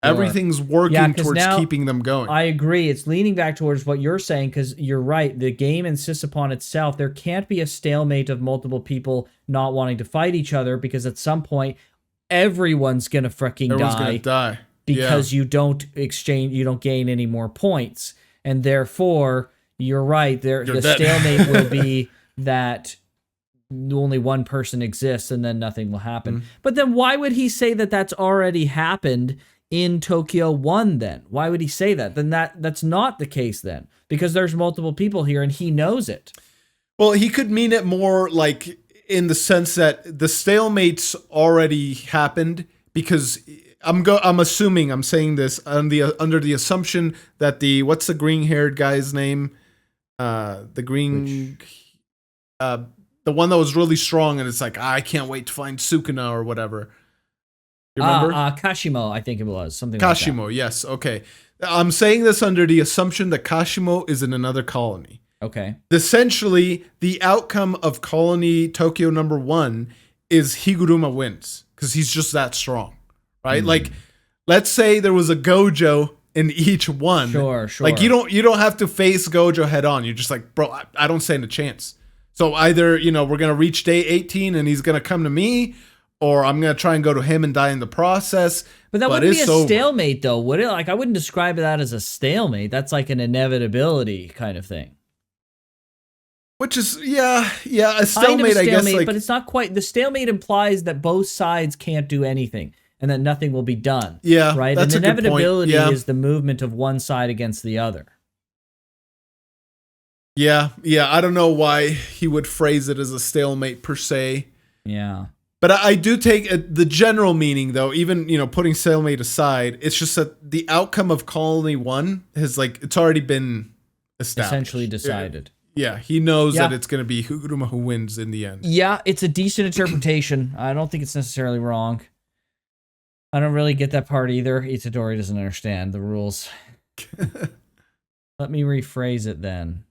Speaker 2: Everything's working towards keeping them going.
Speaker 1: I agree. It's leaning back towards what you're saying because you're right. The game insists upon itself. There can't be a stalemate of multiple people not wanting to fight each other because at some point, everyone's gonna die because you don't gain any more points, and therefore you're right. The stalemate will be that only one person exists, and then nothing will happen. But then, why would he say that that's already happened in Tokyo 1? Then why would he say that? Then that's not the case. Then because there's multiple people here, and he knows it.
Speaker 2: Well, he could mean it more like, in the sense that the stalemate's already happened because I'm assuming I'm saying this under the assumption that what's the green-haired guy's name? The one that was really strong and it's like I can't wait to find Sukuna or whatever. You remember?
Speaker 1: Kashimo, I think it was something.
Speaker 2: Kashimo,
Speaker 1: like that.
Speaker 2: Yes. Okay. I'm saying this under the assumption that Kashimo is in another colony.
Speaker 1: Okay.
Speaker 2: Essentially, the outcome of Colony Tokyo number 1 is Higuruma wins because he's just that strong, right? Like, let's say there was a Gojo in each one.
Speaker 1: Sure.
Speaker 2: Like you don't have to face Gojo head on. You're just like, bro, I don't stand a chance. So either we're gonna reach day 18 and he's gonna come to me, or I'm gonna try and go to him and die in the process.
Speaker 1: But that wouldn't be a stalemate, though, would it? Like, I wouldn't describe that as a stalemate. That's like an inevitability kind of thing.
Speaker 2: Which is, a stalemate, I guess.
Speaker 1: But it's not quite. The stalemate implies that both sides can't do anything and that nothing will be done.
Speaker 2: Yeah,
Speaker 1: right?
Speaker 2: That's
Speaker 1: and
Speaker 2: a good point.
Speaker 1: inevitability is the movement of one side against the other.
Speaker 2: Yeah. I don't know why he would phrase it as a stalemate per se.
Speaker 1: Yeah.
Speaker 2: But I do take the general meaning, though, even, putting stalemate aside, it's just that the outcome of Colony 1 has, it's already been established.
Speaker 1: Essentially decided.
Speaker 2: Yeah, he knows that it's going to be Higuruma who wins in the end.
Speaker 1: Yeah, it's a decent interpretation. I don't think it's necessarily wrong. I don't really get that part either. Itadori doesn't understand the rules. Let me rephrase it then.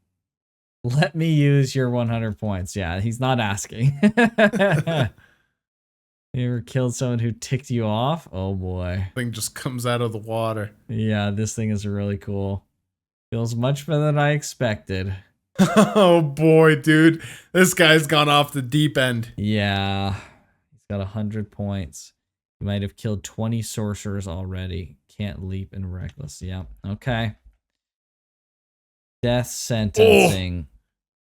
Speaker 1: Let me use your 100 points. Yeah, he's not asking. You ever killed someone who ticked you off? Oh boy.
Speaker 2: Thing just comes out of the water.
Speaker 1: Yeah, this thing is really cool. Feels much better than I expected.
Speaker 2: Oh boy, dude. This guy's gone off the deep end.
Speaker 1: Yeah. He's got 100 points. He might have killed 20 sorcerers already. Can't leap and reckless. Yep. Okay. Death sentencing.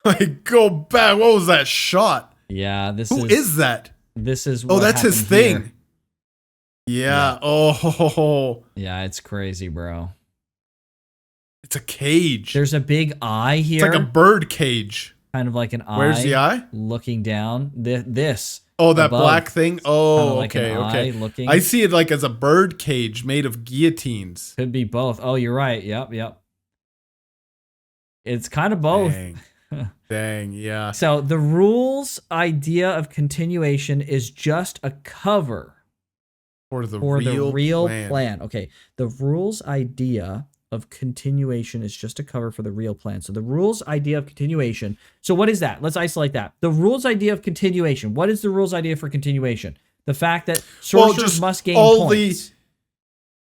Speaker 2: Like, go back. What was that shot?
Speaker 1: Yeah,
Speaker 2: Who is that?
Speaker 1: This is
Speaker 2: Oh,
Speaker 1: what
Speaker 2: that's his
Speaker 1: happened
Speaker 2: thing.
Speaker 1: here.
Speaker 2: Yeah. Oh.
Speaker 1: Yeah, it's crazy, bro.
Speaker 2: It's a cage.
Speaker 1: There's a big eye here.
Speaker 2: It's like a bird cage.
Speaker 1: kind of like an eye.
Speaker 2: Where's the eye?
Speaker 1: Looking down. This.
Speaker 2: Oh, that
Speaker 1: above.
Speaker 2: black thing? Oh,
Speaker 1: Kinda like
Speaker 2: okay,
Speaker 1: an
Speaker 2: okay.
Speaker 1: eye looking.
Speaker 2: I see it like as a bird cage made of guillotines.
Speaker 1: Could be both. Oh, you're right. Yep. It's kind of both.
Speaker 2: Dang, yeah.
Speaker 1: So the rules idea of continuation is just a cover
Speaker 2: For the
Speaker 1: real plan. Okay. The rules idea of continuation is just a cover for the real plan. So the rules idea of continuation. So what is that? Let's isolate that. The rules idea of continuation. What is the rules idea for continuation? The fact that sorcerers must gain points.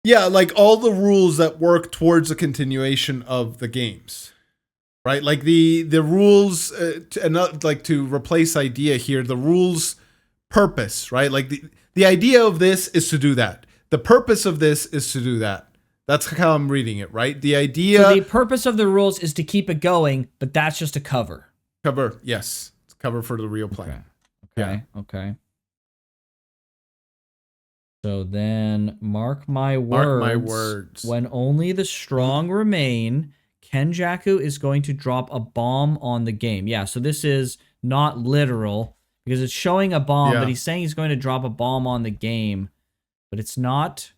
Speaker 2: Like all the rules that work towards a continuation of the games. Right? Like the rules, to replace idea here, the rules purpose, right? Like the idea of this is to do that. The purpose of this is to do that. That's how I'm reading it, right? The idea...
Speaker 1: So the purpose of the rules is to keep it going, but that's just a cover.
Speaker 2: Cover, yes. It's cover for the real plan.
Speaker 1: Okay. So then, mark my words. When only the strong remain, Kenjaku is going to drop a bomb on the game. Yeah, so this is not literal, because it's showing a bomb, but he's saying he's going to drop a bomb on the game, but it's not...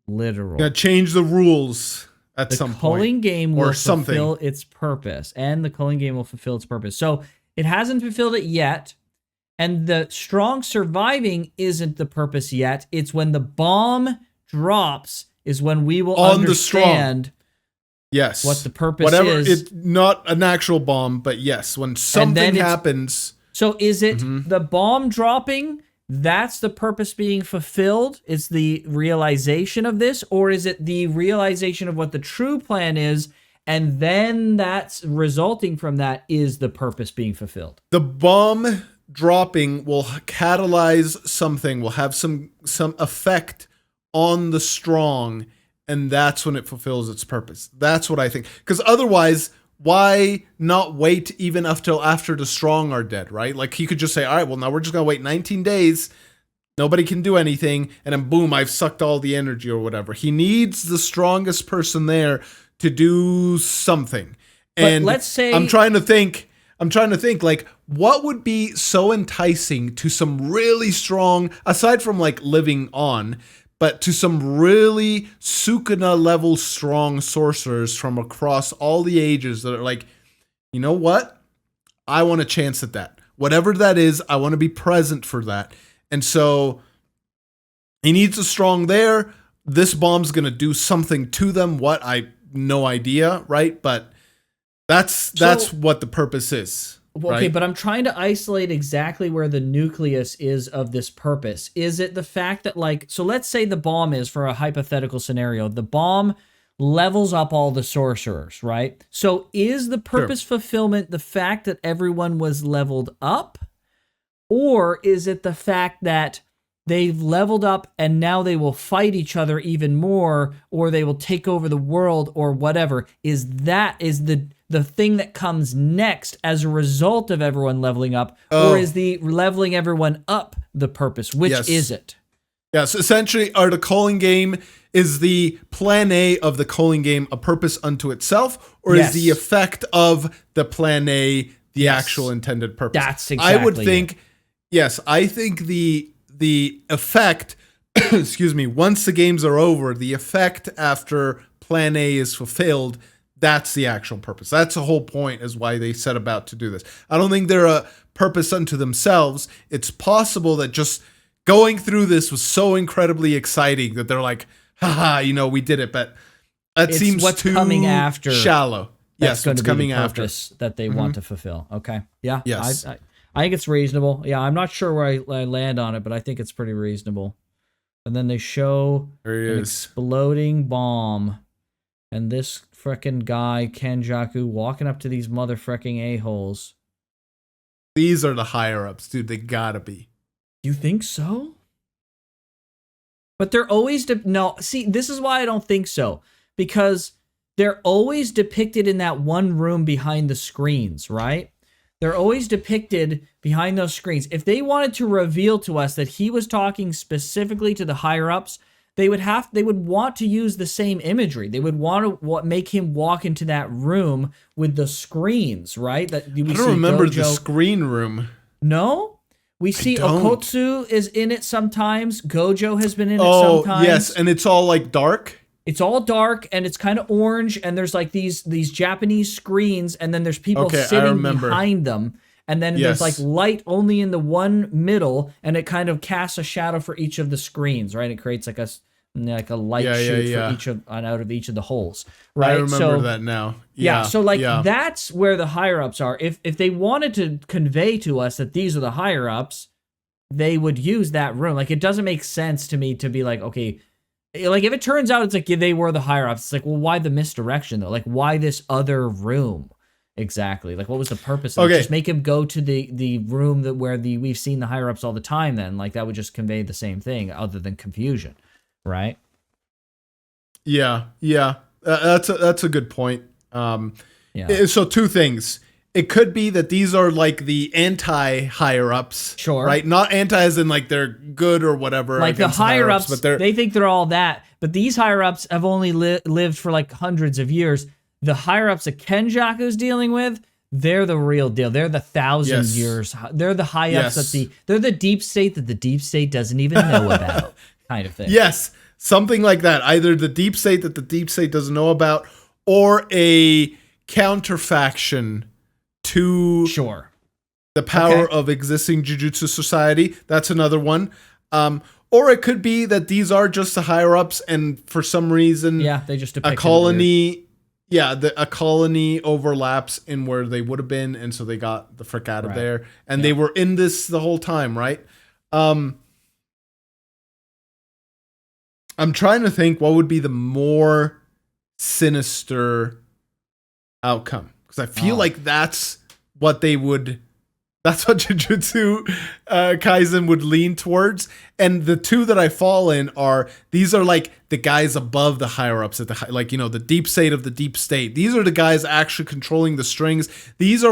Speaker 1: literal.
Speaker 2: Gonna change the rules at some point.
Speaker 1: The culling game will fulfill its purpose. And the culling game will fulfill its purpose. So it hasn't fulfilled it yet. And the strong surviving isn't the purpose yet. It's when the bomb drops is when we will understand what the purpose is.
Speaker 2: It's not an actual bomb, but yes, when something happens.
Speaker 1: So is it the bomb dropping? That's the purpose being fulfilled? It's the realization of this? Or is it the realization of what the true plan is, and then that's resulting from that is the purpose being fulfilled?
Speaker 2: The bomb dropping will catalyze something, will have some effect on the strong, and that's when it fulfills its purpose. That's what I think. Because otherwise... why not wait even until after the strong are dead, right? Like he could just say, all right, well, now we're just going to wait 19 days. Nobody can do anything. And then boom, I've sucked all the energy or whatever. He needs the strongest person there to do something. And
Speaker 1: let's say
Speaker 2: I'm trying to think like what would be so enticing to some really strong, aside from like living on, but to some really Sukuna level strong sorcerers from across all the ages that are like, you know what? I want a chance at that. Whatever that is, I want to be present for that. And so he needs a strong there. This bomb's going to do something to them. What? No idea, right? But that's what the purpose is.
Speaker 1: Okay,
Speaker 2: right?
Speaker 1: But I'm trying to isolate exactly where the nucleus is of this purpose. Is it the fact that, like, so let's say the bomb is, for a hypothetical scenario, the bomb levels up all the sorcerers, right? So is the purpose fulfillment the fact that everyone was leveled up? Or is it the fact that they've leveled up and now they will fight each other even more, or they will take over the world, or whatever? Is the thing that comes next as a result of everyone leveling up, or is the leveling everyone up the purpose? Which is it?
Speaker 2: Yes, essentially, the calling game, is the plan A of the calling game a purpose unto itself, or is the effect of the plan A the actual intended purpose?
Speaker 1: That's exactly
Speaker 2: I would think, I think the effect, excuse me, once the games are over, the effect after plan A is fulfilled, that's the actual purpose. That's the whole point, is why they set about to do this. I don't think they're a purpose unto themselves. It's possible that just going through this was so incredibly exciting that they're like, haha, we did it. But that seems
Speaker 1: what's
Speaker 2: too
Speaker 1: coming after
Speaker 2: shallow.
Speaker 1: That's
Speaker 2: yes, what's coming
Speaker 1: the
Speaker 2: after
Speaker 1: purpose that they want to fulfill. Okay. Yeah.
Speaker 2: Yes.
Speaker 1: I think it's reasonable. Yeah, I'm not sure where I land on it, but I think it's pretty reasonable. And then they show an exploding bomb. And this frickin' guy, Kenjaku, walking up to these motherfucking a-holes.
Speaker 2: These are the higher-ups, dude. They gotta be.
Speaker 1: You think so? But they're always... No, see, this is why I don't think so. Because they're always depicted in that one room behind the screens, right? They're always depicted behind those screens. If they wanted to reveal to us that he was talking specifically to the higher-ups, they would want to use the same imagery. They would want to make him walk into that room with the screens, right? That we
Speaker 2: I don't remember the screen room.
Speaker 1: No? We see Okotsu is in it sometimes. Gojo has been in it sometimes. Oh,
Speaker 2: yes, and it's all like dark.
Speaker 1: It's all dark and it's kind of orange, and there's like these Japanese screens, and then there's people sitting behind them, and then there's like light only in the one middle, and it kind of casts a shadow for each of the screens, right? It creates like a light shoot for each of out of each of the holes, right?
Speaker 2: I remember that now.
Speaker 1: So that's where the higher ups are. If they wanted to convey to us that these are the higher ups, they would use that room. Like, it doesn't make sense to me to be like, okay, like if it turns out it's like they were the higher ups, it's like, well, why the misdirection though? Like, why this other room exactly? Like, what was the purpose of it? Just make him go to the room where we've seen the higher ups all the time. Then, like, that would just convey the same thing, other than confusion. Right.
Speaker 2: Yeah. That's a good point. So two things. It could be that these are like the anti higher ups.
Speaker 1: Sure.
Speaker 2: Right. Not anti as in like they're good or whatever.
Speaker 1: Like the higher ups, but they think they're all that. But these higher ups have only lived for like hundreds of years. The higher ups that Kenjaku's dealing with, they're the real deal. They're the 1,000 years. They're the high ups they're the deep state that the deep state doesn't even know about. Kind of thing.
Speaker 2: Yes, something like that. Either the deep state that the deep state doesn't know about, or a counterfaction to the power of existing Jujutsu society. That's another one. Or it could be that these are just the higher ups, and for some reason,
Speaker 1: they just
Speaker 2: a colony. A colony overlaps in where they would have been, and so they got the frick out of there, and they were in this the whole time, right? I'm trying to think what would be the more sinister outcome, because I feel like that's what Jujutsu Kaisen would lean towards. And the two that I fall in are, these are like the guys above the higher ups at the deep state of the deep state. These are the guys actually controlling the strings. These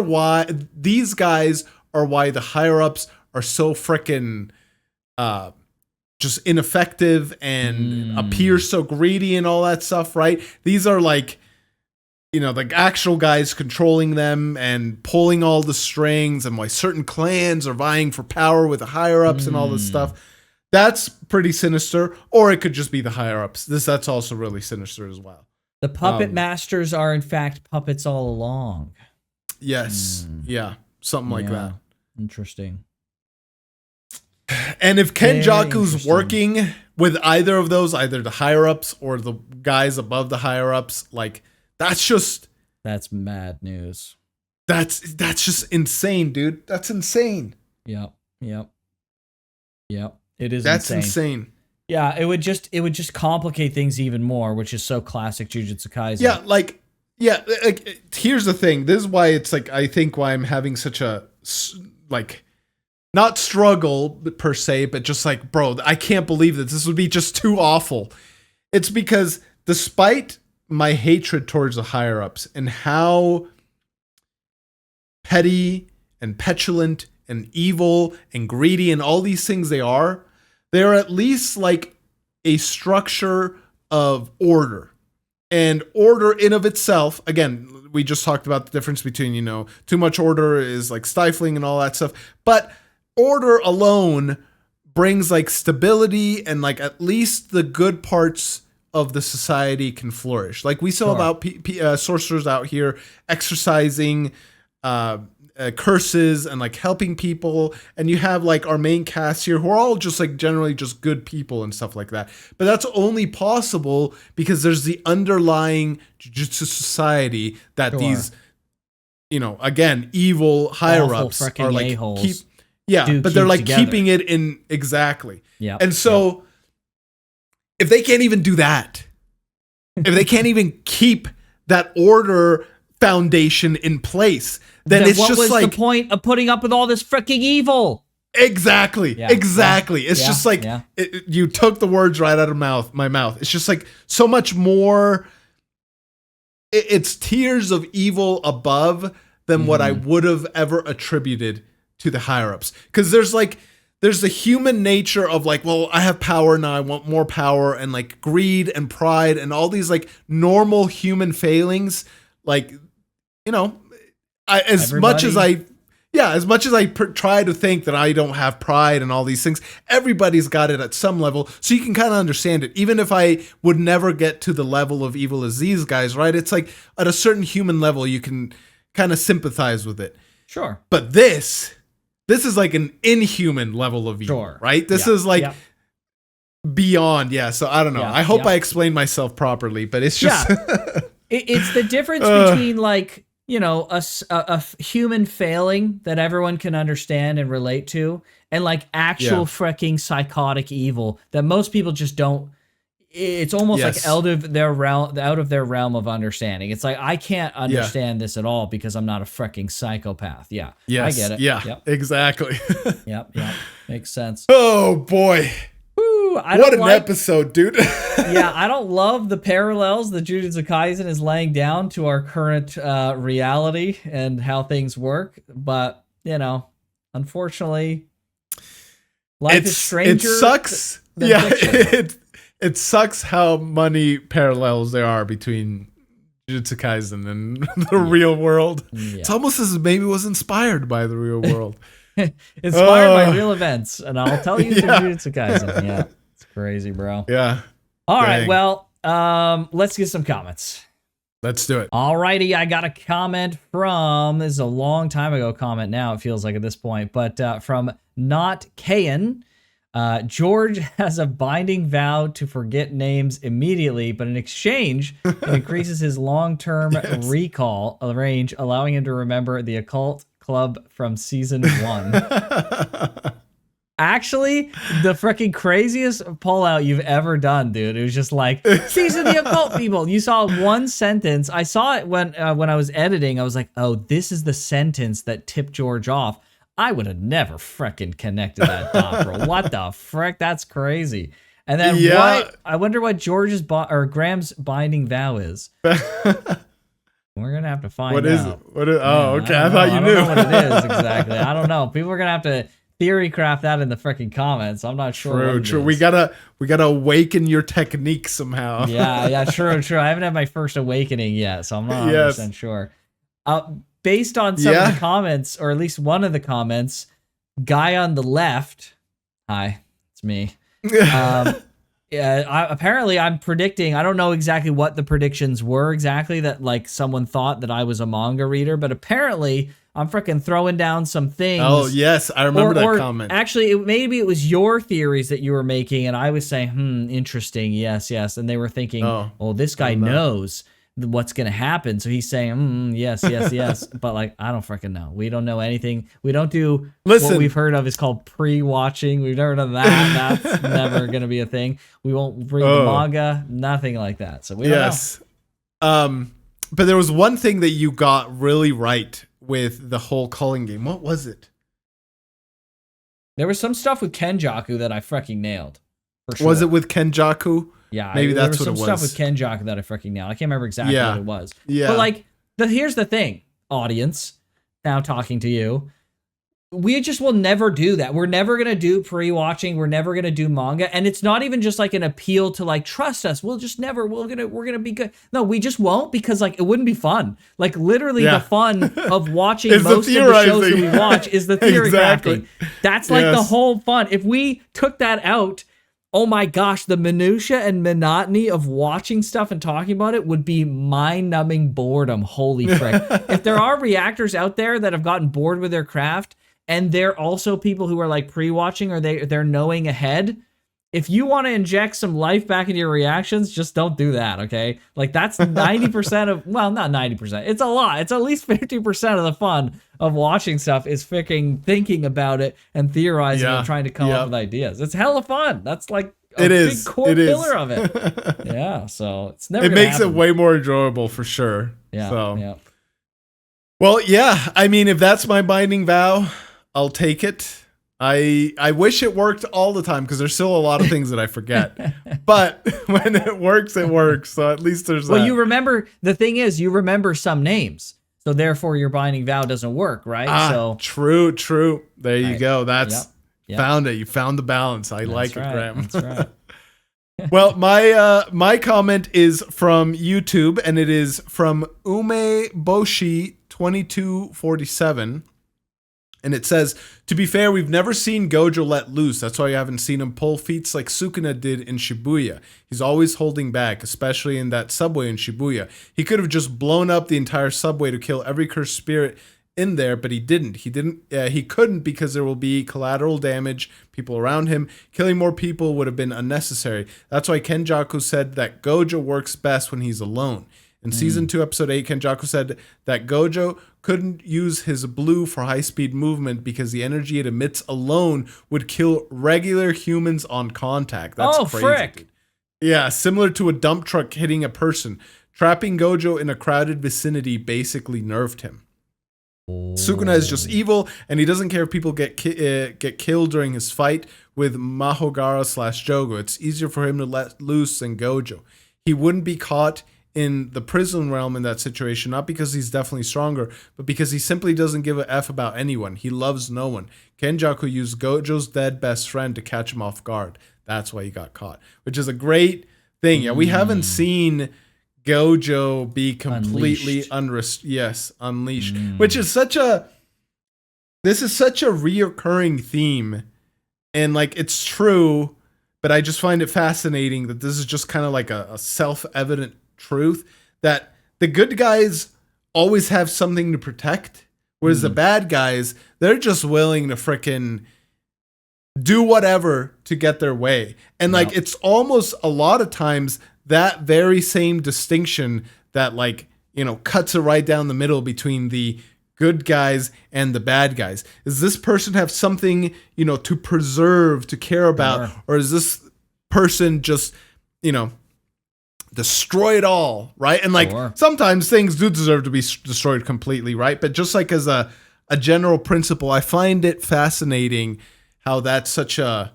Speaker 2: guys are why the higher ups are so frickin' just ineffective and appear so greedy and all that stuff, right? These are like, the actual guys controlling them and pulling all the strings, and why certain clans are vying for power with the higher ups and all this stuff. That's pretty sinister. Or it could just be the higher ups. That's also really sinister as well.
Speaker 1: The puppet masters are in fact puppets all along.
Speaker 2: Yes. Yeah. Something like that.
Speaker 1: Interesting.
Speaker 2: And if Kenjaku's working with either of those, either the higher ups or the guys above the higher ups, like, that's
Speaker 1: mad news.
Speaker 2: That's just insane, dude. That's insane.
Speaker 1: Yep. It is.
Speaker 2: That's insane.
Speaker 1: Yeah, it would just complicate things even more, which is so classic Jujutsu Kaisen.
Speaker 2: Here's the thing. This is why it's like, I think why I'm having such a not struggle per se, but just like, bro, I can't believe that this would be just too awful. It's because despite my hatred towards the higher ups and how petty and petulant and evil and greedy and all these things they're at least like a structure of order. And order in of itself, again, we just talked about the difference between, too much order is like stifling and all that stuff. But order alone brings like stability, and like at least the good parts of the society can flourish. Like we saw about sorcerers out here exercising curses and like helping people, and you have like our main cast here who are all just like generally just good people and stuff like that. But that's only possible because there's the underlying Jujutsu society that again, evil higher ups
Speaker 1: Awful
Speaker 2: are
Speaker 1: frickin'
Speaker 2: like
Speaker 1: a-holes
Speaker 2: but they're like
Speaker 1: together.
Speaker 2: keeping it in exactly.
Speaker 1: Yeah.
Speaker 2: And so if they can't even do that, if they can't even keep that order foundation in place, then it's
Speaker 1: what
Speaker 2: just
Speaker 1: was
Speaker 2: like
Speaker 1: the point of putting up with all this freaking evil?
Speaker 2: Exactly.
Speaker 1: Yeah,
Speaker 2: Exactly. It's just like you took the words right out of my mouth. It's just like so much more. It's tiers of evil above than what I would have ever attributed to the higher ups. Because there's the human nature of like, well, I have power now, I want more power, and like greed and pride and all these like normal human failings. Like, as much as I try to think that I don't have pride and all these things, everybody's got it at some level. So you can kind of understand it. Even if I would never get to the level of evil as these guys, right? It's like at a certain human level, you can kind of sympathize with it.
Speaker 1: Sure.
Speaker 2: But this is like an inhuman level of evil, right? This is like beyond. Yeah. So I don't know. I hope I explained myself properly, but it's just.
Speaker 1: It's the difference between like, a human failing that everyone can understand and relate to, and like actual freaking psychotic evil that most people just don't. It's almost like out of their realm of understanding. It's like, I can't understand this at all because I'm not a freaking psychopath. Yeah.
Speaker 2: Yes.
Speaker 1: I get it.
Speaker 2: Yeah.
Speaker 1: Yep.
Speaker 2: Exactly.
Speaker 1: Yep. Makes sense.
Speaker 2: Oh boy.
Speaker 1: Woo,
Speaker 2: what an episode, dude.
Speaker 1: Yeah, I don't love the parallels that Jujutsu Kaisen is laying down to our current reality and how things work. But, unfortunately, life is stranger.
Speaker 2: It sucks. It sucks how many parallels there are between Jujutsu Kaisen and the real world. Yeah. It's almost as if maybe it was inspired by the real world.
Speaker 1: Inspired by real events, and I'll tell you through Jujutsu Kaisen. Yeah, it's crazy, bro.
Speaker 2: Yeah.
Speaker 1: All right, well, let's get some comments.
Speaker 2: Let's do it.
Speaker 1: Alrighty, I got a comment from, this is a long time ago comment now, it feels like at this point, but from Not Kayan. George has a binding vow to forget names immediately, but in exchange, it increases his long-term recall range, allowing him to remember the occult club from season 1. Actually, the freaking craziest pull-out you've ever done, dude. It was just like, these are the occult people. You saw one sentence. I saw it when I was editing. I was like, oh, this is the sentence that tipped George off. I would have never freaking connected that dot, bro. What the frick? That's crazy. And then I wonder what George's Graham's binding vow is. We're gonna have to find out.
Speaker 2: What is it? Okay. I thought you knew.
Speaker 1: I don't know what it is exactly. I don't know. People are gonna have to theory craft that in the freaking comments. I'm not sure.
Speaker 2: True. We gotta awaken your technique somehow.
Speaker 1: Yeah. True. I haven't had my first awakening yet, so I'm not 100% sure. Based on some of the comments, or at least one of the comments, guy on the left. Hi, it's me. Apparently I'm predicting, I don't know exactly what the predictions were exactly, that like someone thought that I was a manga reader, but apparently I'm freaking throwing down some things.
Speaker 2: Oh, yes, I remember that comment.
Speaker 1: Actually, maybe it was your theories that you were making, and I was saying, interesting, yes, and they were thinking, oh, this guy knows what's going to happen, so he's saying, yes, but like, I don't freaking know. We don't know anything. We don't do what we've heard of is called pre-watching. We've never done that. That's never going to be a thing. We won't read the manga, nothing like that. So we don't know.
Speaker 2: But there was one thing that you got really right with the whole calling game. What was it?
Speaker 1: There was some stuff with Kenjaku that I freaking nailed. For sure.
Speaker 2: Was it with Kenjaku?
Speaker 1: Yeah,
Speaker 2: maybe that's what it was.
Speaker 1: There was some stuff with Kenjaku that I freaking nailed. I can't remember exactly what it was.
Speaker 2: Yeah.
Speaker 1: But like, here's the thing, audience, now talking to you. We just will never do that. We're never going to do pre-watching. We're never going to do manga. And it's not even just like an appeal to like, trust us. We'll just never, we're going to be good. No, we just won't, because like, it wouldn't be fun. Like literally the fun of watching most of the shows that we watch is the theory crafting. That's like the whole fun. If we took that out, oh my gosh, the minutia and monotony of watching stuff and talking about it would be mind-numbing boredom. Holy frick. If there are reactors out there that have gotten bored with their craft, and they're also people who are like pre-watching, or they're knowing ahead, if you want to inject some life back into your reactions, just don't do that, okay? Like, that's 90% of, well, not 90%. It's a lot. It's at least 50% of the fun of watching stuff is freaking thinking about it and theorizing and trying to come up with ideas. It's hella fun. That's like a big core pillar of it. Yeah, so it's never
Speaker 2: It makes
Speaker 1: happen.
Speaker 2: it way more enjoyable for sure.
Speaker 1: Yeah,
Speaker 2: So.
Speaker 1: yeah.
Speaker 2: Well, yeah. I mean, if that's my binding vow, I'll take it. I wish it worked all the time because there's still a lot of things that I forget. But when it works, it works. So at least there's
Speaker 1: Well,
Speaker 2: that.
Speaker 1: you remember, the thing is, you remember some names. So therefore your binding vow doesn't work, right? So
Speaker 2: True. There you go. That's
Speaker 1: Yep.
Speaker 2: found it. You found the balance. I like it,
Speaker 1: right.
Speaker 2: Graham.
Speaker 1: That's right.
Speaker 2: Well, my comment is from YouTube, and it is from Umeboshi2247. And it says, to be fair, we've never seen Gojo let loose. That's why you haven't seen him pull feats like Sukuna did in Shibuya. He's always holding back, especially in that subway in Shibuya. He could have just blown up the entire subway to kill every cursed spirit in there, but he didn't. He couldn't because there will be collateral damage, people around him. Killing more people would have been unnecessary. That's why Kenjaku said that Gojo works best when he's alone. In Season 2, Episode 8, Kenjaku said that Gojo couldn't use his blue for high-speed movement because the energy it emits alone would kill regular humans on contact. That's crazy.
Speaker 1: Frick.
Speaker 2: Dude. Yeah, similar to a dump truck hitting a person. Trapping Gojo in a crowded vicinity basically nerfed him. Sukuna is just evil, and he doesn't care if people get killed during his fight with Mahogara/Jogo. It's easier for him to let loose than Gojo. He wouldn't be caught in the prison realm in that situation, not because he's definitely stronger, but because he simply doesn't give a F about anyone. He loves no one. Kenjaku used Gojo's dead best friend to catch him off guard. That's why he got caught, which is a great thing. Yeah, we haven't seen Gojo be completely unleashed, which is such a reoccurring theme, and like it's true, but I just find it fascinating that this is just kind of like a self-evident truth that the good guys always have something to protect, whereas the bad guys, they're just willing to frickin' do whatever to get their way. And like it's almost a lot of times that very same distinction that, like, you know, cuts it right down the middle between the good guys and the bad guys. Does this person have something, you know, to preserve, to care about, or is this person just, you know, destroy it all, right? And like sometimes things do deserve to be destroyed completely, right? But just like as a general principle, I find it fascinating how that's such a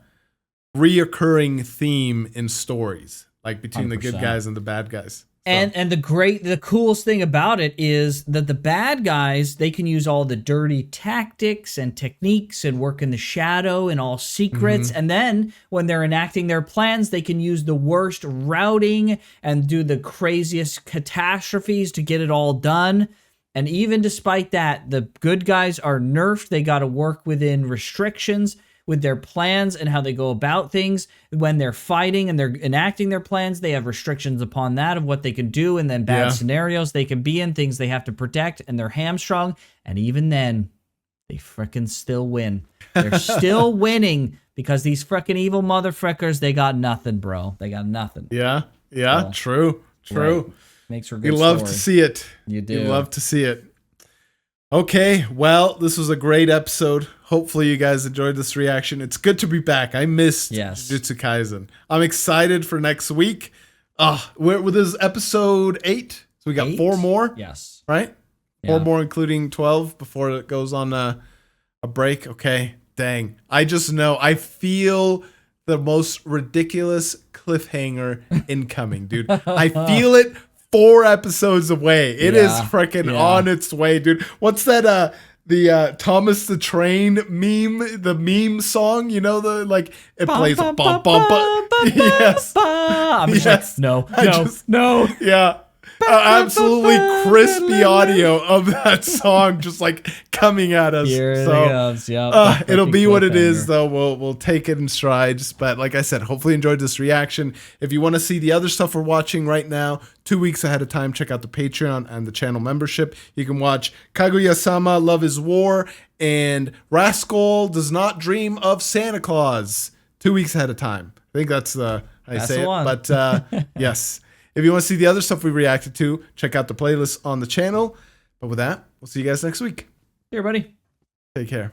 Speaker 2: reoccurring theme in stories, like between 100%. The good guys and the bad guys. So.
Speaker 1: And the coolest thing about it is that the bad guys, they can use all the dirty tactics and techniques and work in the shadow and all secrets. And then when they're enacting their plans, they can use the worst routing and do the craziest catastrophes to get it all done. And even despite that, the good guys are nerfed. They got to work within restrictions with their plans and how they go about things. When they're fighting and they're enacting their plans, they have restrictions upon that of what they can do, and then bad scenarios they can be in, things they have to protect, and they're hamstrung. And even then, they frickin' still win. They're still winning because these frickin' evil motherfuckers, they got nothing, bro. They got nothing.
Speaker 2: Yeah, so, true.
Speaker 1: Right. Makes for a good
Speaker 2: You love
Speaker 1: story.
Speaker 2: to see it.
Speaker 1: You do.
Speaker 2: You love to see it. Okay, well, this was a great episode. Hopefully you guys enjoyed this reaction. It's good to be back. I missed Jujutsu Kaisen. I'm excited for next week. This is episode 8. So we got 4 more.
Speaker 1: Yes.
Speaker 2: Right? 4 more, including 12 before it goes on a break. Okay, dang. I just know. I feel the most ridiculous cliffhanger incoming, dude. I feel it 4 episodes away. It is freaking on its way, dude. What's that? The Thomas the Train meme, the meme song, you know, the like it plays bum bum bum. Yes.
Speaker 1: I'm just like, no.
Speaker 2: Yeah. Absolutely crispy audio of that song just like coming at us.
Speaker 1: Here it goes.
Speaker 2: It'll be what it is, though. We'll take it in strides. But like I said, hopefully you enjoyed this reaction. If you want to see the other stuff we're watching right now, 2 weeks ahead of time, check out the Patreon and the channel membership. You can watch Kaguya-sama, Love is War, and Rascal Does Not Dream of Santa Claus 2 weeks ahead of time. I think that's how you
Speaker 1: That's
Speaker 2: say
Speaker 1: the
Speaker 2: it.
Speaker 1: one.
Speaker 2: But yes, if you want to see the other stuff we reacted to, check out the playlist on the channel. But with that, we'll see you guys next week.
Speaker 1: Here, buddy.
Speaker 2: Take care.